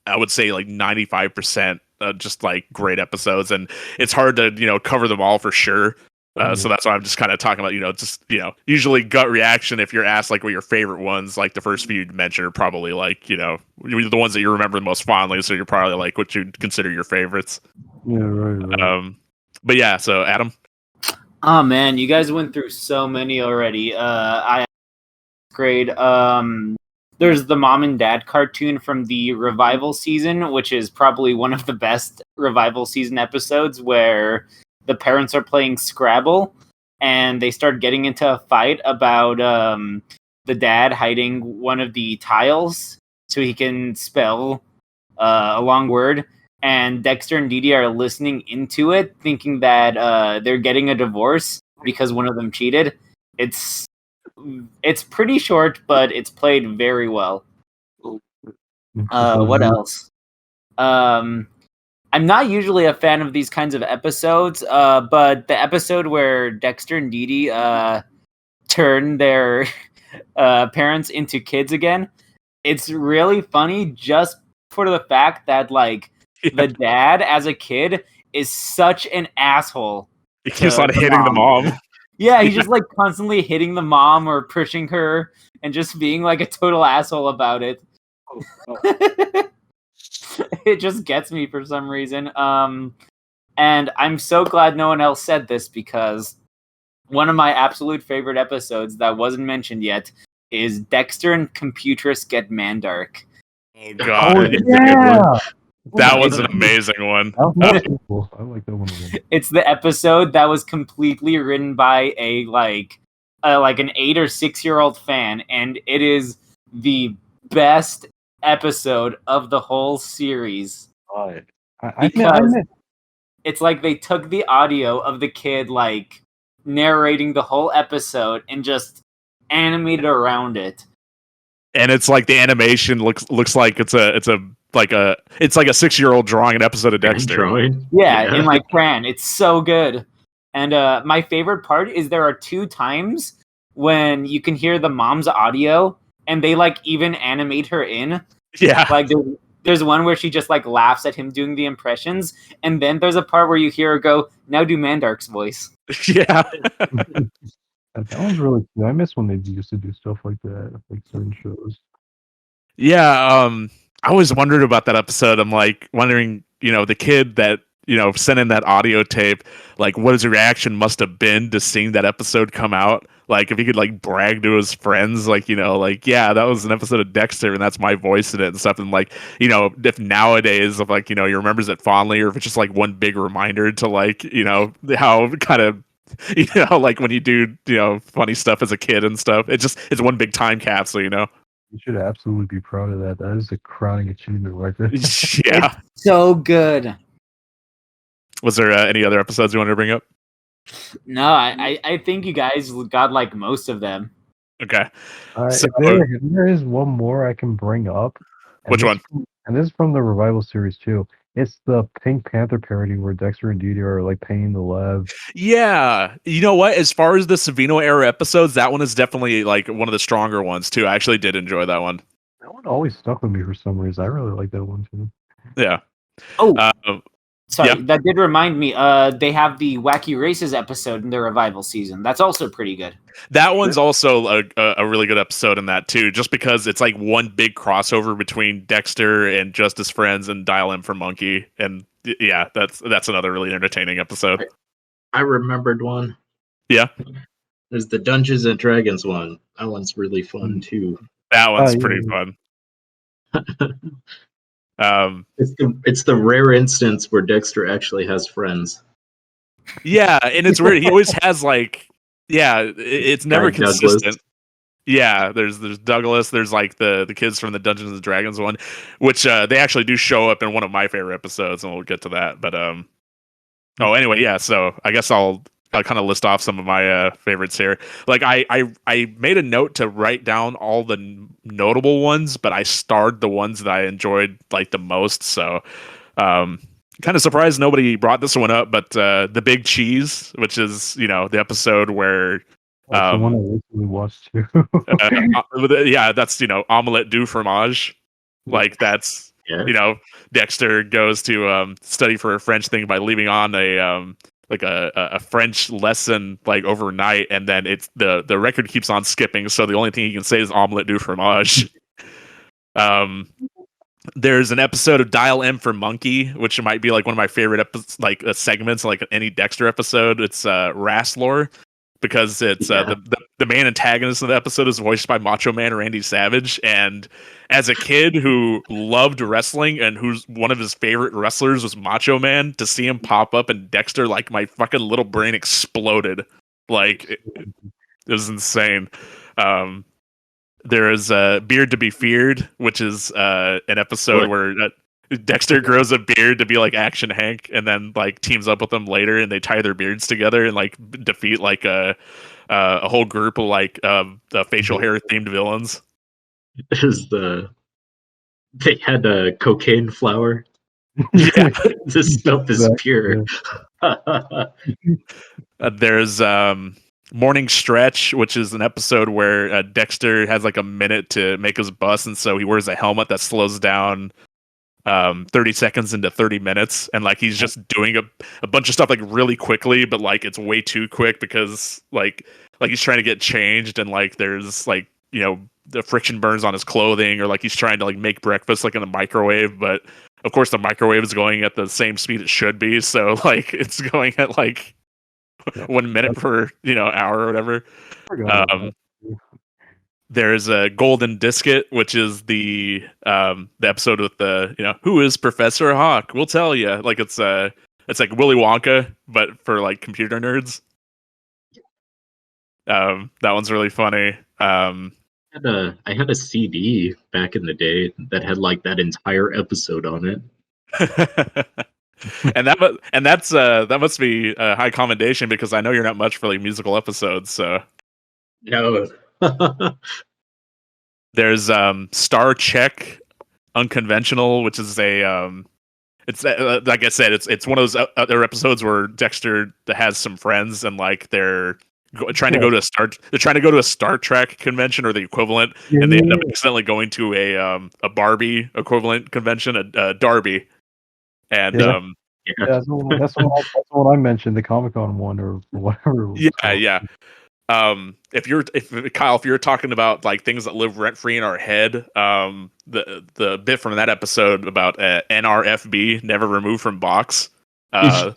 Speaker 1: I would say like 95% just like great episodes, and it's hard to cover them all for sure. So that's why I'm just kind of talking about usually gut reaction. If you're asked like what your favorite ones, like the first few you mentioned are probably like the ones that you remember the most fondly. So you're probably like what you'd consider your favorites.
Speaker 4: Yeah, right.
Speaker 1: But yeah, so Adam.
Speaker 5: Oh man, you guys went through so many already. Grade. There's the Mom and Dad cartoon from the revival season, which is probably one of the best revival season episodes, where the parents are playing Scrabble and they start getting into a fight about the dad hiding one of the tiles so he can spell a long word. And Dexter and Dee Dee are listening into it, thinking that they're getting a divorce because one of them cheated. It's pretty short, but it's played very well. What else? I'm not usually a fan of these kinds of episodes, but the episode where Dexter and Dee Dee turn their parents into kids again, it's really funny just for the fact that like the dad as a kid is such an asshole.
Speaker 1: He keeps on hitting the mom.
Speaker 5: Yeah, he's just like constantly hitting the mom or pushing her and just being like a total asshole about it. It just gets me for some reason. And I'm so glad no one else said this, because one of my absolute favorite episodes that wasn't mentioned yet is Dexter and Computress Get Mandark.
Speaker 1: Oh god.
Speaker 4: Yeah.
Speaker 1: That was an amazing one.
Speaker 4: That was cool. I like that one.
Speaker 5: It's the episode that was completely written by a like an 8 or 6-year-old fan, and it is the best episode of the whole series. Because it's like they took the audio of the kid like narrating the whole episode and just animated around it.
Speaker 1: And it's like the animation looks like it's like a 6-year-old drawing an episode of Dexter.
Speaker 6: Drawing?
Speaker 5: Yeah, in like crayon. It's so good. And my favorite part is there are 2 times when you can hear the mom's audio and they like even animate her in.
Speaker 1: Yeah.
Speaker 5: Like there's one where she just like laughs at him doing the impressions, and then there's a part where you hear her go, "Now do Mandark's voice."
Speaker 1: Yeah.
Speaker 4: That was really cool. I miss when they used to do stuff like that, like certain shows.
Speaker 1: Yeah, I always wondered about that episode. I'm like wondering, the kid that, sent in that audio tape, like what his reaction must have been to seeing that episode come out. Like if he could like brag to his friends, like, yeah, that was an episode of Dexter and that's my voice in it and stuff. And like, if nowadays if like, he remembers it fondly, or if it's just like one big reminder to like, how kind of, like when you do, funny stuff as a kid and stuff, it's one big time capsule,
Speaker 4: You should absolutely be proud of that. That is a crowning achievement right there.
Speaker 1: Yeah.
Speaker 5: It's so good.
Speaker 1: Was there any other episodes you wanted to bring up?
Speaker 5: No, I think you guys got like most of them.
Speaker 1: Okay.
Speaker 4: So, there is one more I can bring up.
Speaker 1: Which one?
Speaker 4: And this is from the revival series too. It's the Pink Panther parody where Dexter and Didi are like painting the lab.
Speaker 1: Yeah, you know what? As far as the Savino era episodes, that one is definitely like one of the stronger ones too. I actually did enjoy that one.
Speaker 4: That one always stuck with me for some reason. I really like that one too.
Speaker 1: Yeah.
Speaker 5: Oh, sorry, that did remind me. They have the Wacky Races episode in their revival season. That's also pretty good.
Speaker 1: That one's also a really good episode in that too, just because it's like one big crossover between Dexter and Just His Friends and Dial M for Monkey, and yeah, that's another really entertaining episode.
Speaker 6: I remembered one.
Speaker 1: Yeah,
Speaker 6: there's the Dungeons and Dragons one. That one's really fun too.
Speaker 1: That one's pretty fun.
Speaker 6: It's the rare instance where Dexter actually has friends.
Speaker 1: Yeah, and it's weird. He always has like, it's never consistent. Douglas. Yeah, there's Douglas. There's like the kids from the Dungeons and Dragons one, which they actually do show up in one of my favorite episodes, and we'll get to that. But anyway, yeah. So I guess I'll kind of list off some of my favorites here. Like I made a note to write down all the notable ones, but I starred the ones that I enjoyed like the most. So kind of surprised nobody brought this one up, but the Big Cheese, which is the episode where
Speaker 4: that's the one I recently watched too.
Speaker 1: Yeah, that's omelette du fromage. Like that's Dexter goes to study for a French thing by leaving on a French lesson like overnight, and then it's the record keeps on skipping, so the only thing he can say is omelette du fromage. There's an episode of Dial M for Monkey, which might be like one of my favorite segments, like any Dexter episode. It's Rastlor, because it's the main antagonist of the episode is voiced by Macho Man Randy Savage, and as a kid who loved wrestling and who's one of his favorite wrestlers was Macho Man, to see him pop up in Dexter, like my fucking little brain exploded. Like it was insane. There is Beard to be Feared, which is an episode where Dexter grows a beard to be like Action Hank, and then like teams up with them later, and they tie their beards together and like defeat like a whole group of like facial hair themed villains.
Speaker 6: They had a cocaine flower.
Speaker 1: Yeah,
Speaker 6: this stuff is pure.
Speaker 1: There's Morning Stretch, which is an episode where Dexter has like a minute to make his bus, and so he wears a helmet that slows down 30 seconds into 30 minutes, and like he's just doing a bunch of stuff like really quickly, but like it's way too quick because like he's trying to get changed, and like there's like the friction burns on his clothing, or like he's trying to like make breakfast like in a microwave, but of course the microwave is going at the same speed it should be, so like it's going at like 1 minute per hour or whatever. There's a Golden Disket, which is the episode with the who is Professor Hawk? We'll tell you. Like it's like Willy Wonka, but for like computer nerds. That one's really funny.
Speaker 6: I had a CD back in the day that had like that entire episode on it.
Speaker 1: and that must be a high commendation because I know you're not much for like musical episodes. So
Speaker 6: No.
Speaker 1: there's Star Trek Unconventional, which is a it's like I said, it's one of those other episodes where Dexter has some friends and like they're trying to go to a Star Trek convention or the equivalent, and they end up accidentally going to a Barbie equivalent convention, a Darby, and
Speaker 4: Yeah, that's the one I mentioned, the Comic-Con one or whatever it was called.
Speaker 1: yeah. If Kyle, if you're talking about like things that live rent free in our head, the bit from that episode about NRFB, never removed from box,
Speaker 6: Yeah.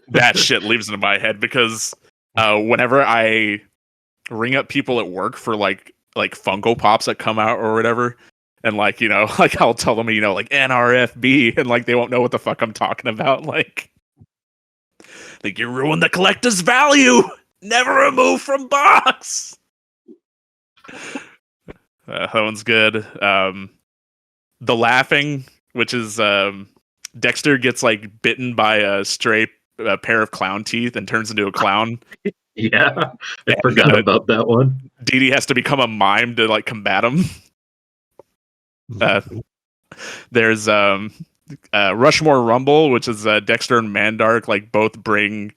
Speaker 1: that shit leaves into my head because whenever I ring up people at work for like Funko Pops that come out or whatever, and like like I'll tell them like NRFB, and like they won't know what the fuck I'm talking about, like you ruined the collector's value. Never remove from box. That one's good. The laughing, which is Dexter gets like bitten by a stray pair of clown teeth and turns into a clown.
Speaker 6: Yeah, I forgot about that one.
Speaker 1: Dee Dee has to become a mime to like combat him. There's Rushmore Rumble, which is Dexter and Mandark like both bring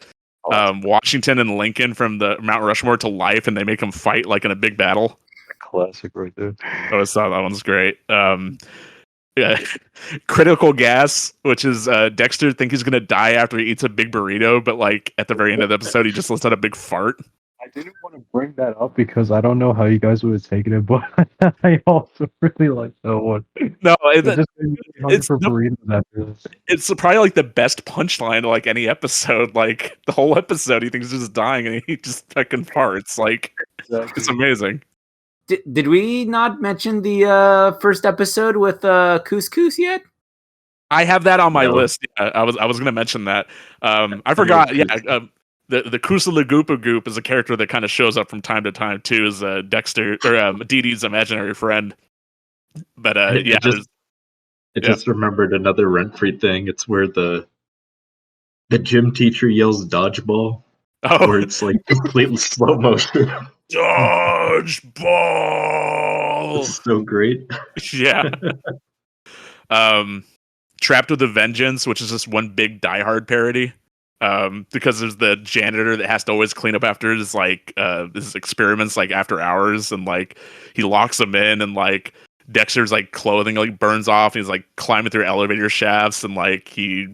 Speaker 1: Washington and Lincoln from the Mount Rushmore to life, and they make them fight like in a big battle.
Speaker 4: Classic right there.
Speaker 1: I always thought that one's great. Yeah. Critical Gas, which is Dexter think he's gonna die after he eats a big burrito, but like at the very end of the episode, he just lets out a big fart.
Speaker 4: I didn't want to bring that up because I don't know how you guys would have taken it, but I also really like that one.
Speaker 1: No,
Speaker 4: It's for burritos after this.
Speaker 1: It's probably like the best punchline to like any episode. Like the whole episode, he thinks he's just dying and he just fucking farts. Like it's amazing.
Speaker 5: Did we not mention the first episode with Couscous yet?
Speaker 1: I have that on my list. Yeah, I was going to mention that. I forgot. Yeah, the Kusa Goop is a character that kind of shows up from time to time too, as Dexter or Dee Dee's imaginary friend. But
Speaker 6: I just remembered another rent-free thing. It's where the gym teacher yells dodgeball, where it's like completely slow motion.
Speaker 1: Dodgeball.
Speaker 6: It's so great.
Speaker 1: Yeah. Trapped with a Vengeance, which is just one big Die Hard parody. Because there's the janitor that has to always clean up after his his experiments like after hours, and like he locks them in, and like Dexter's like clothing like burns off, and he's like climbing through elevator shafts, and like he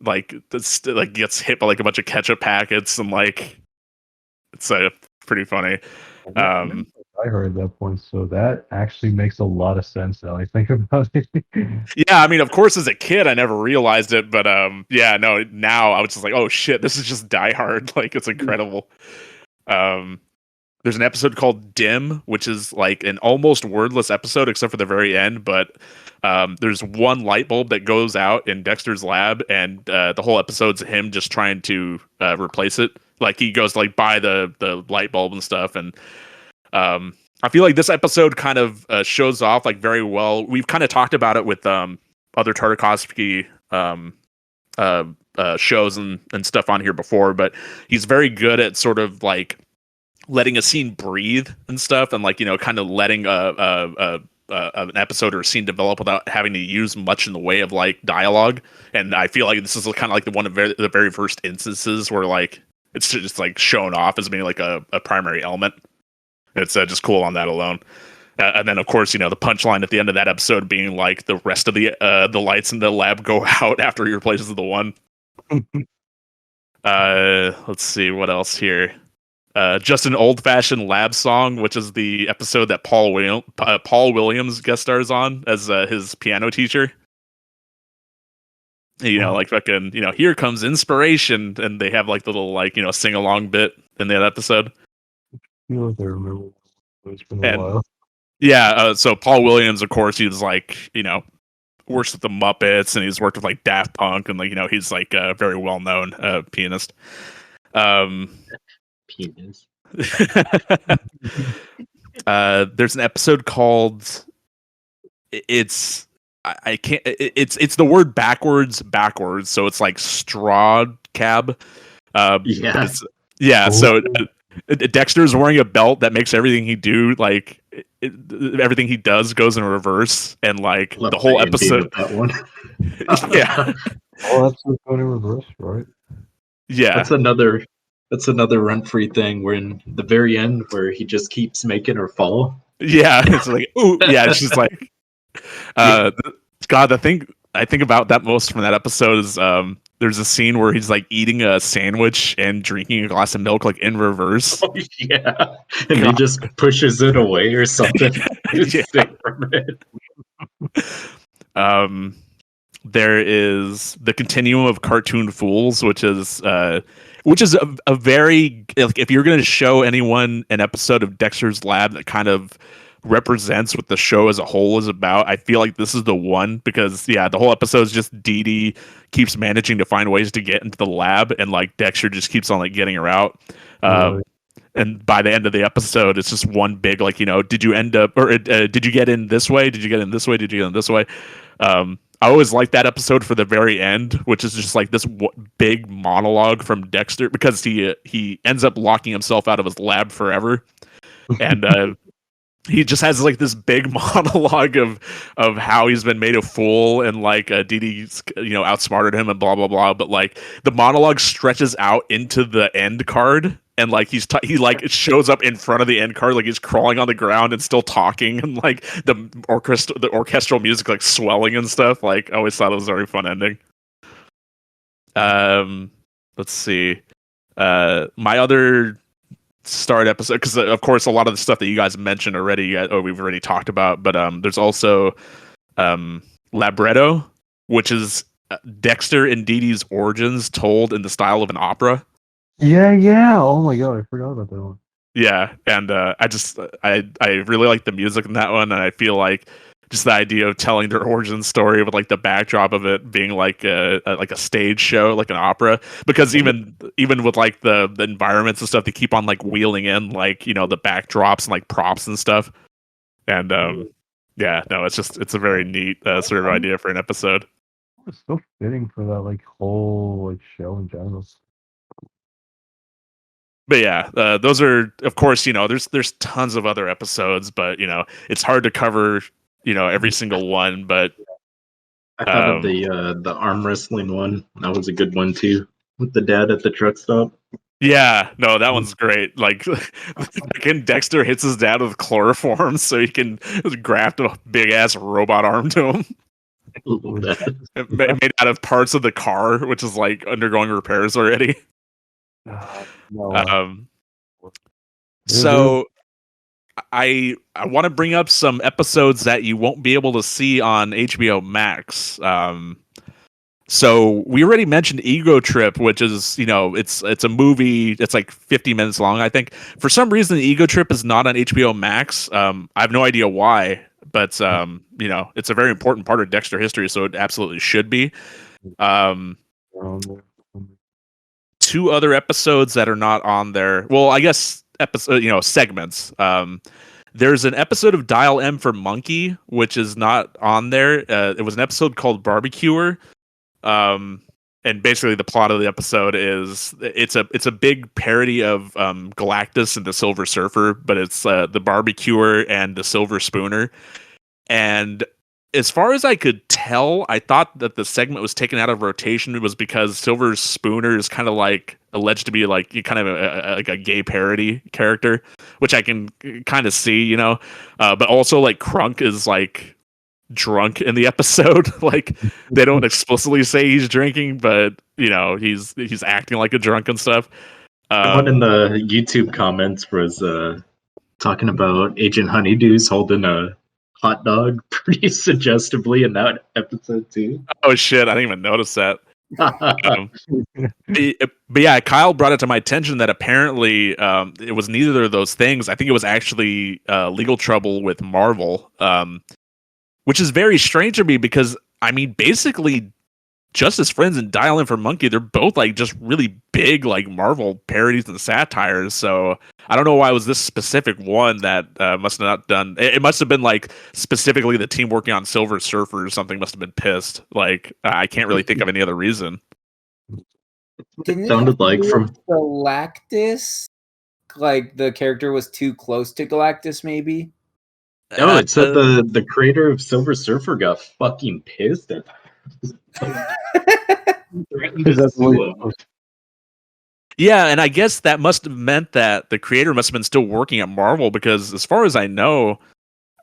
Speaker 1: gets hit by like a bunch of ketchup packets, and like it's pretty funny.
Speaker 4: I heard at that point, so that actually makes a lot of sense now I think about it.
Speaker 1: Yeah, I mean, of course, as a kid, I never realized it, but yeah, no, now I was just like, oh shit, this is just Die Hard. Like, it's incredible. There's an episode called Dim, which is like an almost wordless episode except for the very end, but there's one light bulb that goes out in Dexter's lab, and the whole episode's him just trying to replace it. Like, he goes to like buy the light bulb and stuff, and I feel like this episode kind of shows off like very well. We've kind of talked about it with other Tartakovsky shows and stuff on here before, but he's very good at sort of like letting a scene breathe and stuff, and like kind of letting an episode or a scene develop without having to use much in the way of like dialogue. And I feel like this is kind of like the very first instances where like it's just like shown off as being like a primary element. It's just cool on that alone. And then, of course, the punchline at the end of that episode being like the rest of the lights in the lab go out after he replaces the one. Let's see what else here. Just an old-fashioned lab song, which is the episode that Paul Williams guest stars on as his piano teacher. Like fucking, here comes inspiration, and they have like the little like sing-along bit in that episode.
Speaker 4: I feel like I remember. It's been a
Speaker 1: And
Speaker 4: while.
Speaker 1: yeah, so Paul Williams, of course, he was like, works with the Muppets, and he's worked with like Daft Punk, and like he's like a very well known pianist.
Speaker 6: Penis.
Speaker 1: There's an episode called it's I can't it's the word backwards, so it's like straw cab.
Speaker 6: Yeah.
Speaker 1: Yeah, so
Speaker 4: Ooh.
Speaker 1: Dexter's wearing a belt that makes everything he everything he does goes in reverse, and like
Speaker 6: Love
Speaker 1: the whole
Speaker 6: the ending
Speaker 1: episode.
Speaker 6: of that one.
Speaker 1: Yeah,
Speaker 4: Oh, that's going in reverse, right?
Speaker 1: yeah,
Speaker 6: That's another run-free thing where in the very end where he just keeps making her fall.
Speaker 1: yeah. It's like, ooh, yeah. It's just like,
Speaker 6: Yeah.
Speaker 1: God, the thing I think about that most from that episode is there's a scene where he's like eating a sandwich and drinking a glass of milk like in reverse.
Speaker 6: Oh, yeah. And he just pushes it away or something. He's
Speaker 1: Yeah.
Speaker 6: sick from it.
Speaker 1: There is the Continuum of Cartoon Fools, which is a very, like, if you're going to show anyone an episode of Dexter's Lab that kind of represents what the show as a whole is about, I feel like this is the one, because the whole episode is just Dee Dee keeps managing to find ways to get into the lab, and like Dexter just keeps on like getting her out.
Speaker 4: Really?
Speaker 1: And by the end of the episode, it's just one big like, did you end up, or did you get in this way? Did you get in this way? Did you get in this way? I always like that episode for the very end, which is just like this big monologue from Dexter, because he ends up locking himself out of his lab forever, and he just has like this big monologue of how he's been made a fool, and like Dee Dee's outsmarted him and blah blah blah. But like the monologue stretches out into the end card, and like he like shows up in front of the end card, like he's crawling on the ground and still talking, and like the orchestral music like swelling and stuff. Like I always thought it was a very fun ending. Let's see. My other start episode, because of course a lot of the stuff that you guys mentioned already, or we've already talked about, but there's also Labretto, which is Dexter and Dee Dee's origins told in the style of an opera.
Speaker 4: Yeah. Oh my god, I forgot about that one.
Speaker 1: Yeah, and I really like the music in that one, and I feel like just the idea of telling their origin story with like the backdrop of it being like a stage show, like an opera, because even with like the environments and stuff, they keep on like wheeling in like the backdrops and like props and stuff, and it's a very neat sort of idea for an episode.
Speaker 4: It's so fitting for that like whole like show in general.
Speaker 1: But yeah, those are, of course, there's tons of other episodes, but it's hard to cover every single one. But
Speaker 6: I thought of the arm wrestling one. That was a good one too, with the dad at the truck stop.
Speaker 1: yeah, no, that one's great. Like, again, Dexter hits his dad with chloroform so he can graft a big ass robot arm to him.
Speaker 6: Love that.
Speaker 1: Made out of parts of the car, which is like undergoing repairs already.
Speaker 4: No.
Speaker 1: So I want to bring up some episodes that you won't be able to see on HBO Max. So we already mentioned Ego Trip, which is it's a movie. It's like 50 minutes long, I think. For some reason, Ego Trip is not on HBO Max. I have no idea why, but it's a very important part of Dexter history, so it absolutely should be. Two other episodes that are not on there. Well, I guess segments. There's an episode of Dial M for Monkey, which is not on there. It was an episode called Barbecuer. And basically the plot of the episode is it's a big parody of Galactus and the Silver Surfer, but it's the Barbecuer and the Silver Spooner. And as far as I could tell, I thought that the segment was taken out of rotation. It was because Silver Spooner is kind of like alleged to be like kind of like a gay parody character, which I can kind of see, but also like Crunk is like drunk in the episode. Like they don't explicitly say he's drinking, but he's acting like a drunk and stuff.
Speaker 6: One in the YouTube comments was talking about Agent Honeydews holding a hot dog pretty suggestively in that episode too.
Speaker 1: Oh shit, I didn't even notice that. Um, but yeah, Kyle brought it to my attention that apparently it was neither of those things. I think it was actually legal trouble with Marvel, which is very strange to me because I mean, basically, Justice Friends and Dial M for Monkey, they're both like just really big like Marvel parodies and satires. So I don't know why it was this specific one that must have not done. It must have been like specifically the team working on Silver Surfer or something must have been pissed. Like I can't really think of any other reason.
Speaker 5: Didn't
Speaker 6: It sounded like from
Speaker 5: Galactus? Like the character was too close to Galactus, maybe.
Speaker 6: no, it said the creator of Silver Surfer got fucking pissed at threatened to sue him.
Speaker 1: Yeah, and I guess that must have meant that the creator must have been still working at Marvel because, as far as I know,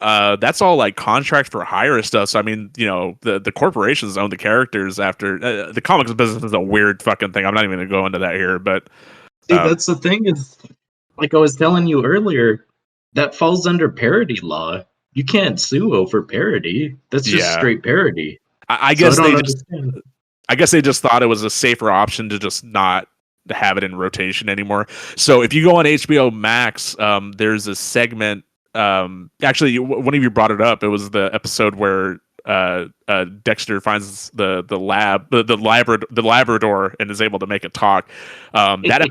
Speaker 1: that's all like contract for hire stuff. So I mean, you know, the corporations own the characters. After the comics business is a weird fucking thing. I'm not even gonna go into that here, but
Speaker 6: See, that's the thing is, like I was telling you earlier, that falls under parody law. You can't sue over parody. That's just
Speaker 1: Yeah.
Speaker 6: straight parody.
Speaker 1: I
Speaker 6: So
Speaker 1: guess
Speaker 6: I
Speaker 1: they
Speaker 6: don't
Speaker 1: just,
Speaker 6: understand.
Speaker 1: I guess they just thought it was a safer option to just not have it in rotation anymore. So if you go on HBO Max, there's a segment. Actually, one of you brought it up. It was the episode where Dexter finds the Labrador and is able to make it talk. That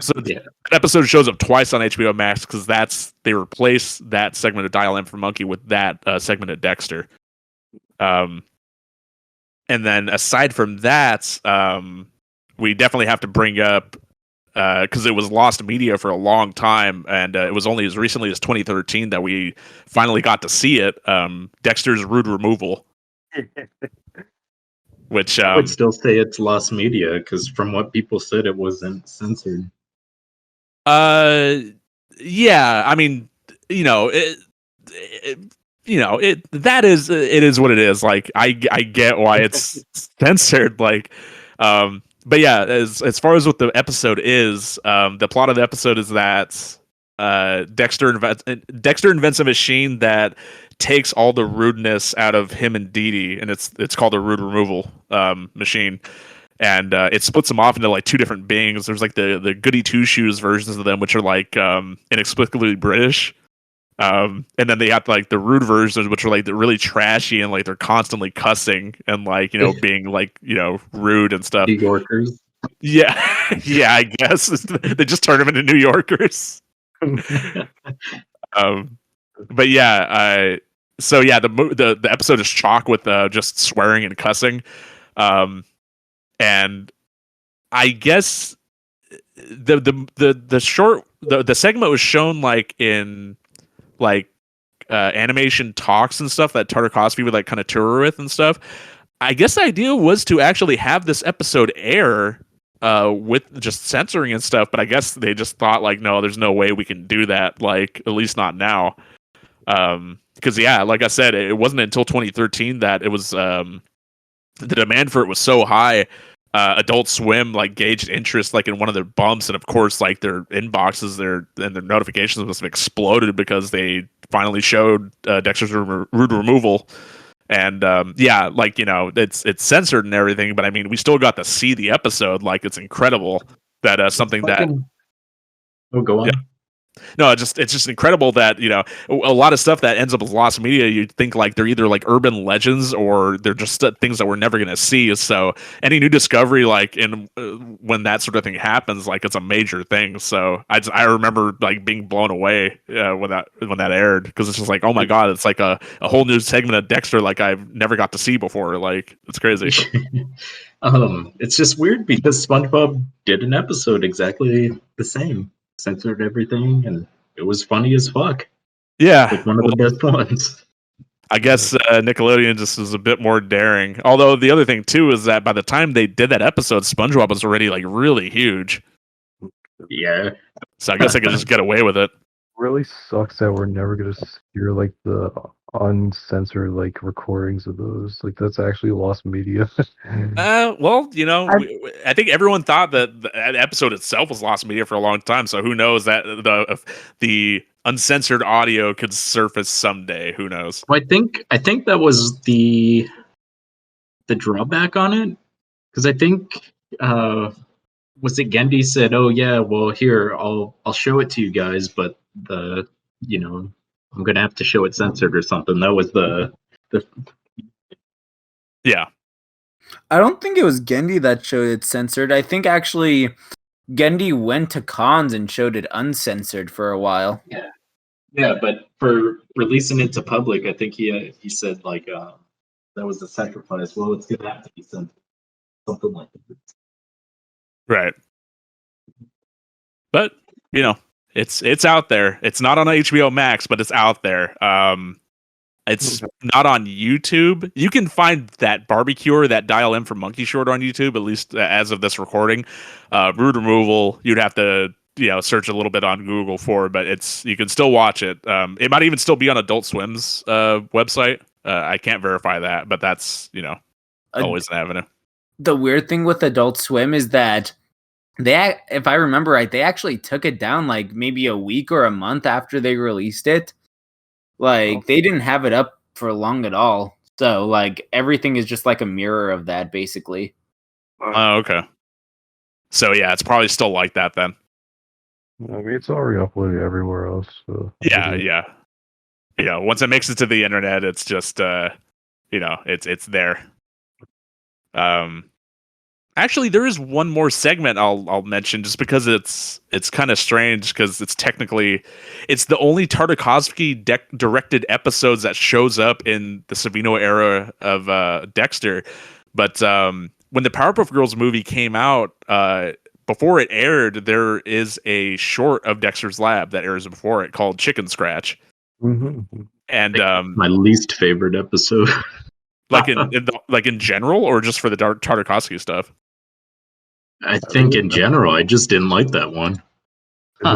Speaker 1: episode shows up twice on HBO Max because they replace that segment of Dial M for Monkey with that segment of Dexter. And then aside from that, we definitely have to bring up because it was lost media for a long time, and it was only as recently as 2013 that we finally got to see it. Dexter's Rude Removal, which
Speaker 6: I would still say it's lost media because from what people said, it wasn't censored.
Speaker 1: yeah, I mean, you know, it is what it is. Like I get why it's censored. Like, but yeah, as far as what the episode is, the plot of the episode is that Dexter invents a machine that takes all the rudeness out of him and Dee Dee, and it's called a rude removal machine. And it splits them off into like two different beings. There's like the goody two shoes versions of them, which are like inexplicably British. And then they have like the rude versions, which are like they're really trashy and like they're constantly cussing and like, you know, being like, you know, rude and stuff.
Speaker 6: New Yorkers.
Speaker 1: Yeah, yeah, I guess they just turn them into New Yorkers. But yeah, so yeah, the episode is chock with just swearing and cussing, and I guess the segment was shown like in like animation talks and stuff that Tartakovsky would like kind of tour with and stuff. I guess the idea was to actually have this episode air with just censoring and stuff, but I guess they just thought like, no, there's no way we can do that, like at least not now. Because yeah, like I said, it wasn't until 2013 that it was the demand for it was so high. Adult Swim like gauged interest like in one of their bumps, and of course like their inboxes, their notifications must have exploded because they finally showed Dexter's Rude Removal. And yeah, like, you know, it's censored and everything, but I mean, we still got to see the episode. Like, it's incredible that something that.
Speaker 6: Oh, go on.
Speaker 1: Yeah. No, it's just incredible that, you know, a lot of stuff that ends up as lost media, you'd think like they're either like urban legends or they're just things that we're never going to see. So any new discovery, like in when that sort of thing happens, like it's a major thing. So I remember like being blown away when that aired, because it's just like, oh my God, it's like a whole new segment of Dexter like I've never got to see before. Like, it's crazy.
Speaker 6: It's just weird because SpongeBob did an episode exactly the same. Censored everything, and it was funny as fuck.
Speaker 1: Yeah,
Speaker 6: like one of the best ones.
Speaker 1: I guess Nickelodeon just was a bit more daring. Although the other thing too is that by the time they did that episode, SpongeBob was already like really huge.
Speaker 6: Yeah.
Speaker 1: So I guess I could just get away with it.
Speaker 4: Really sucks that we're never gonna hear like the uncensored like recordings of those. Like that's actually lost media.
Speaker 1: Well, you know, I think everyone thought that the episode itself was lost media for a long time. So who knows that the uncensored audio could surface someday? Who knows?
Speaker 6: Well, I think that was the drawback on it, because I think was it Gendy said, "Oh yeah, well here I'll show it to you guys, but the you know I'm gonna have to show it censored or something." That was the
Speaker 1: Yeah.
Speaker 5: I don't think it was Gendy that showed it censored. I think actually Gendy went to cons and showed it uncensored for a while.
Speaker 6: yeah, but for releasing it to public, I think he said like that was a sacrifice. Well, it's gonna have to be censored, something like that.
Speaker 1: Right. But, you know, it's out there. It's not on HBO Max, but it's out there. It's not on YouTube. You can find that barbecue, that dial M for Monkey Short on YouTube, at least as of this recording. Rude Removal, you'd have to search a little bit on Google for, but you can still watch it. It might even still be on Adult Swim's website. I can't verify that, but that's always an avenue.
Speaker 5: The weird thing with Adult Swim is that if I remember right, they actually took it down like maybe a week or a month after they released it. Like they didn't have it up for long at all. So like everything is just like a mirror of that, basically.
Speaker 1: Oh, okay. So yeah, it's probably still like that then.
Speaker 4: I mean, it's already uploaded everywhere else. So
Speaker 1: Yeah. Once it makes it to the internet, it's just it's there. Actually, there is one more segment I'll mention just because it's kind of strange because it's the only Tartakovsky directed episodes that shows up in the Savino era of Dexter. But when the Powerpuff Girls movie came out, before it aired, there is a short of Dexter's Lab that airs before it called Chicken Scratch.
Speaker 4: Mm-hmm.
Speaker 1: And
Speaker 6: my least favorite episode.
Speaker 1: like in general, or just for the Tartakovsky stuff?
Speaker 6: I think in general, I just didn't like that one.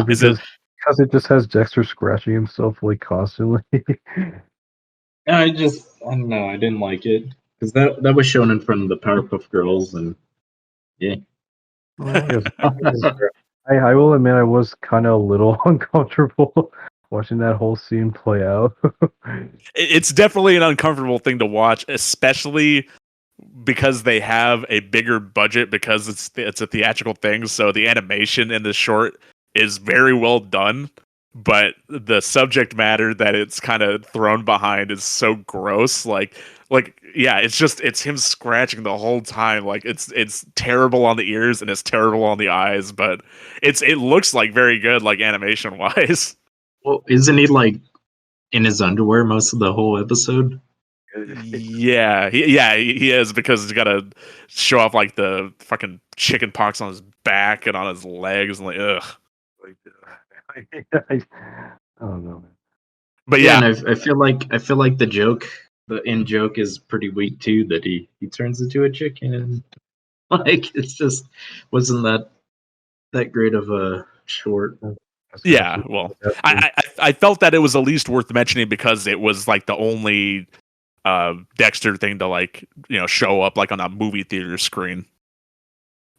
Speaker 4: Is it because it just has Dexter scratching himself like constantly?
Speaker 6: I don't know. I didn't like it because that was shown in front of the Powerpuff Girls, and yeah.
Speaker 4: I will admit I was kind of a little uncomfortable watching that whole scene play out.
Speaker 1: It's definitely an uncomfortable thing to watch, especially because they have a bigger budget because it's a theatrical thing. So the animation in the short is very well done, but the subject matter that it's kind of thrown behind is so gross. Like yeah, it's him scratching the whole time. Like it's terrible on the ears and it's terrible on the eyes, but it looks like very good, like animation wise.
Speaker 6: Well, isn't he like in his underwear most of the whole episode?
Speaker 1: Yeah, he is, because he's got to show off like the fucking chicken pox on his back and on his legs, and like ugh.
Speaker 4: I don't know, man.
Speaker 1: But yeah,
Speaker 6: and I feel like the in joke is pretty weak too. That he turns into a chicken. Like it's just wasn't that great of a short.
Speaker 1: Yeah, well, I felt that it was at least worth mentioning because it was like the only Dexter thing to show up like on a movie theater screen.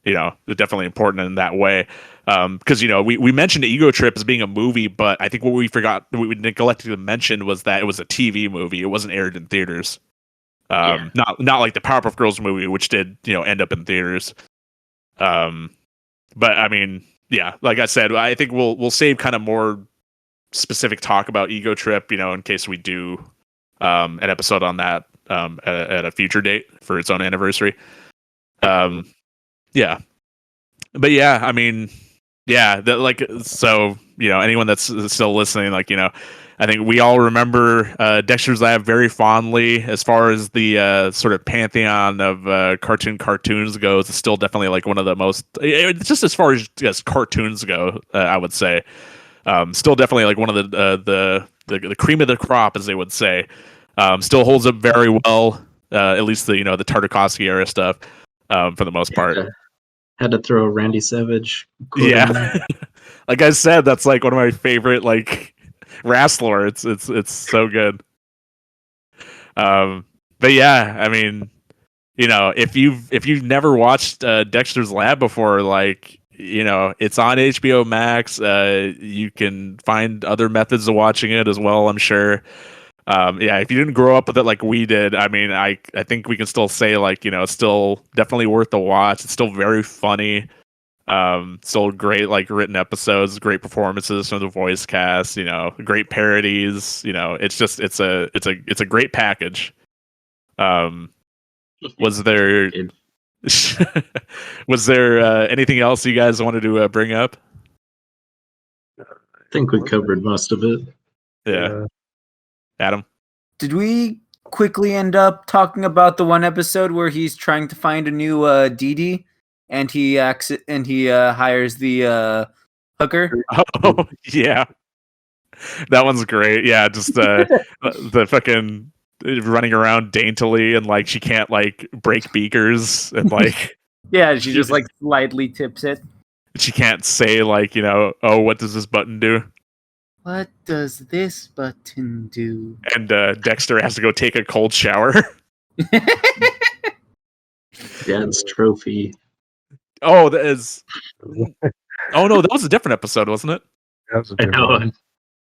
Speaker 1: They're definitely important in that way. Because we mentioned Ego Trip as being a movie, but I think what we neglected to mention was that it was a TV movie. It wasn't aired in theaters. Not like the Powerpuff Girls movie, which did end up in theaters. But I mean, yeah, like I said, I think we'll save kind of more specific talk about Ego Trip, in case we do an episode on that at a future date for its own anniversary. Yeah, but yeah, I mean, yeah, so anyone that's still listening, I think we all remember Dexter's Lab very fondly. As far as the sort of pantheon of cartoons goes, it's still definitely like one of the most, just as far as cartoons go, I would say, still definitely like one of the cream of the crop, as they would say. Still holds up very well, at least the Tartakovsky era stuff, for the most part.
Speaker 6: Had to throw Randy Savage.
Speaker 1: Yeah, like I said, that's like one of my favorite wrestler. It's so good. But yeah, I mean, if you've never watched Dexter's Lab before, it's on HBO Max. You can find other methods of watching it as well, I'm sure. Yeah, if you didn't grow up with it like we did, I mean, I think we can still say like, it's still definitely worth the watch. It's still very funny. Still great like written episodes, great performances from the voice cast, great parodies. It's a great package. Was there
Speaker 6: It,
Speaker 1: was there anything else you guys wanted to bring up?
Speaker 6: I think we covered most of it.
Speaker 1: Yeah, Adam.
Speaker 5: Did we quickly end up talking about the one episode where he's trying to find a new Dee Dee, and he hires the hooker?
Speaker 1: Oh yeah, that one's great. Yeah, just the fucking running around daintily and like she can't like break beakers and like
Speaker 5: Yeah, she just like slightly tips it.
Speaker 1: she can't say like oh, what does this button do?
Speaker 5: What does this button do?
Speaker 1: And Dexter has to go take a cold shower.
Speaker 6: Dad's trophy.
Speaker 1: Oh, that is. Oh no, that was a different episode, wasn't it?
Speaker 4: That was a
Speaker 6: I
Speaker 4: different
Speaker 6: know.
Speaker 4: one.
Speaker 6: I'm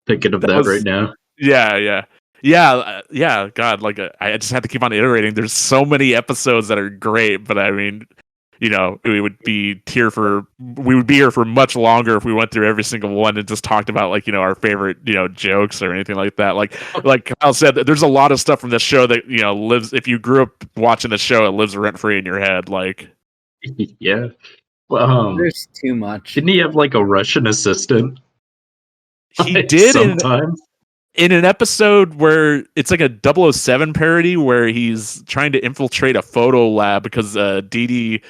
Speaker 6: thinking of
Speaker 1: That
Speaker 6: that
Speaker 1: was-
Speaker 6: right now.
Speaker 1: Yeah. God, like I just had to keep on iterating. There's so many episodes that are great, but I mean, we would be here for much longer if we went through every single one and just talked about like our favorite jokes or anything like that. Like Kyle said, there's a lot of stuff from this show that lives. If you grew up watching the show, it lives rent free in your head. Like,
Speaker 6: Yeah. Well,
Speaker 5: There's too much.
Speaker 6: didn't he have like a Russian assistant?
Speaker 1: he
Speaker 6: Like,
Speaker 1: did
Speaker 6: sometimes.
Speaker 1: in an episode where it's like a 007 parody where he's trying to infiltrate a photo lab because Dee Dee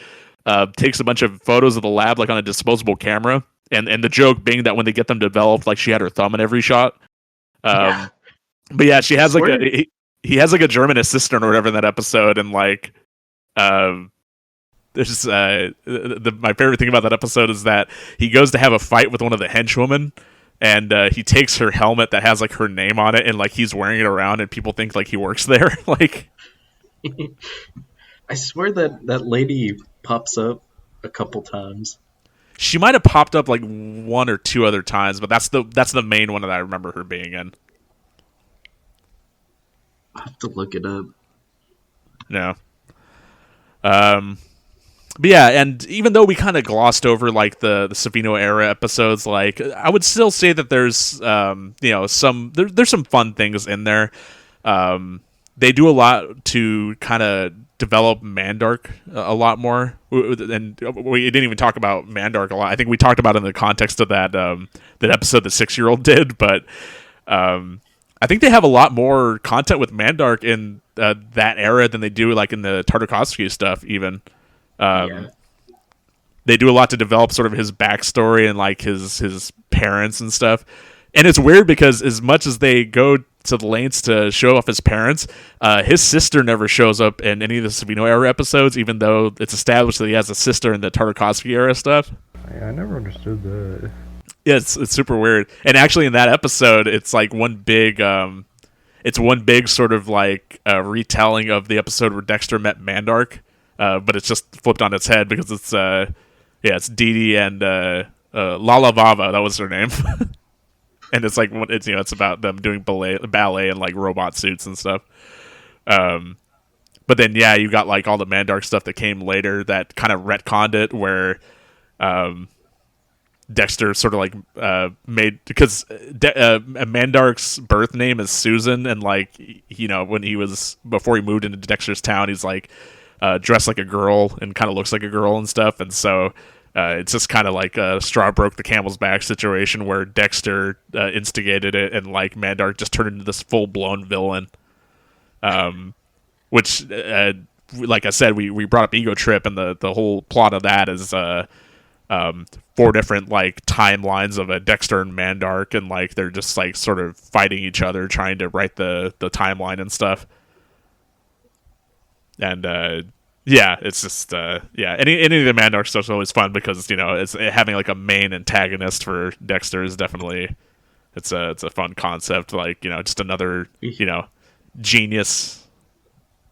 Speaker 1: takes a bunch of photos of the lab like on a disposable camera, and the joke being that when they get them developed, like she had her thumb in every shot.
Speaker 6: Yeah.
Speaker 1: But yeah, she has like
Speaker 6: Swear.
Speaker 1: he has like a German assistant or whatever in that episode, and like there's my favorite thing about that episode is that he goes to have a fight with one of the henchwomen. And he takes her helmet that has like her name on it, and like he's wearing it around, and people think like he works there. Like,
Speaker 6: I swear that lady pops up a couple times.
Speaker 1: she might have popped up like one or two other times, but that's the main one that I remember her being in.
Speaker 6: I have to look it up.
Speaker 1: No. But yeah, and even though we kind of glossed over like the Savino era episodes, like I would still say that there's there's some fun things in there. They do a lot to kind of develop Mandark a lot more, and we didn't even talk about Mandark a lot. I think we talked about it in the context of that episode the 6-year-old did, but I think they have a lot more content with Mandark in that era than they do like in the Tartakovsky stuff even.
Speaker 6: Yeah.
Speaker 1: They do a lot to develop sort of his backstory and like his parents and stuff. And it's weird because as much as they go to the lengths to show off his parents, his sister never shows up in any of the Savino era episodes, even though it's established that he has a sister in the Tartakovsky era stuff.
Speaker 4: I never understood that.
Speaker 1: Yeah, it's super weird. And actually in that episode, it's like one big sort of like retelling of the episode where Dexter met Mandark. But it's just flipped on its head because it's Dee Dee and Lala Vava, that was her name. And it's like it's about them doing ballet and like robot suits and stuff. But then yeah, you got like all the Mandark stuff that came later that kind of retconned it, where Dexter sort of like made, because Mandark's birth name is Susan, and like when before he moved into Dexter's town, he's like dressed like a girl and kind of looks like a girl and stuff, and so it's just kind of like a straw broke the camel's back situation where Dexter instigated it, and like Mandark just turned into this full blown villain. Which, like I said, we brought up Ego Trip, and the whole plot of that is 4 different like timelines of a Dexter and Mandark, and like they're just like sort of fighting each other, trying to write the timeline and stuff. And yeah, it's just any of the Mandark stuff is always fun because it's having like a main antagonist for Dexter is definitely it's a fun concept, like just another genius.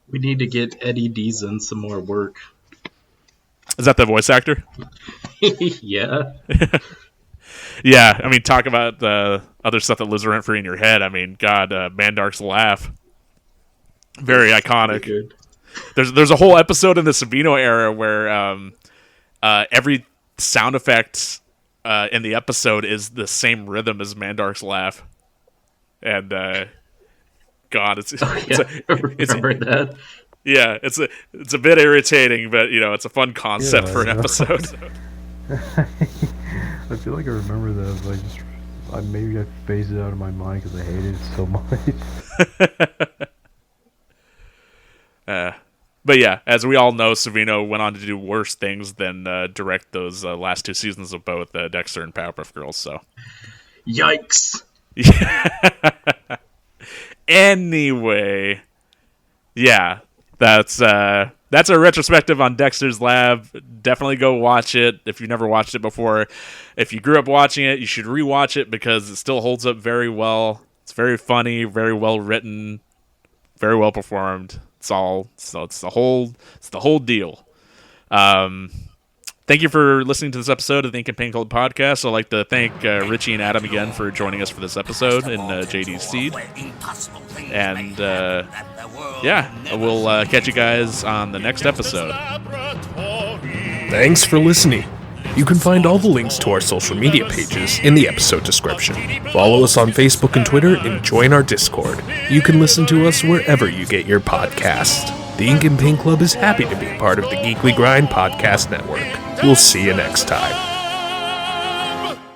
Speaker 6: We need to get Eddie Deason some more work.
Speaker 1: Is that the voice actor?
Speaker 6: Yeah.
Speaker 1: Yeah, I mean, talk about the other stuff that lives rent free in your head. I mean, God, Mandark's laugh, very iconic.
Speaker 6: Good.
Speaker 1: There's a whole episode in the Savino era where every sound effect in the episode is the same rhythm as Mandark's laugh, and God, it's
Speaker 6: that.
Speaker 1: Yeah, it's a bit irritating, but it's a fun concept for an episode.
Speaker 4: I feel like I remember that, but maybe I phased it out of my mind because I hated it so much.
Speaker 1: But yeah, as we all know, Savino went on to do worse things than direct those last 2 seasons of both Dexter and Powerpuff Girls. So,
Speaker 6: yikes.
Speaker 1: Anyway, yeah, that's a retrospective on Dexter's Lab. Definitely go watch it if you've never watched it before. If you grew up watching it, you should rewatch it because it still holds up very well. It's very funny, very well written, very well performed. It's the whole deal. Thank you for listening to this episode of the Ink and Paint Club podcast. I'd like to thank Richie and Adam again for joining us for this episode in JD's Seed. And we'll catch you guys on the next episode.
Speaker 3: Thanks for listening. You can find all the links to our social media pages in the episode description. Follow us on Facebook and Twitter and join our Discord. You can listen to us wherever you get your podcasts. The Ink and Paint Club is happy to be part of the Geekly Grind Podcast Network. We'll see you next time.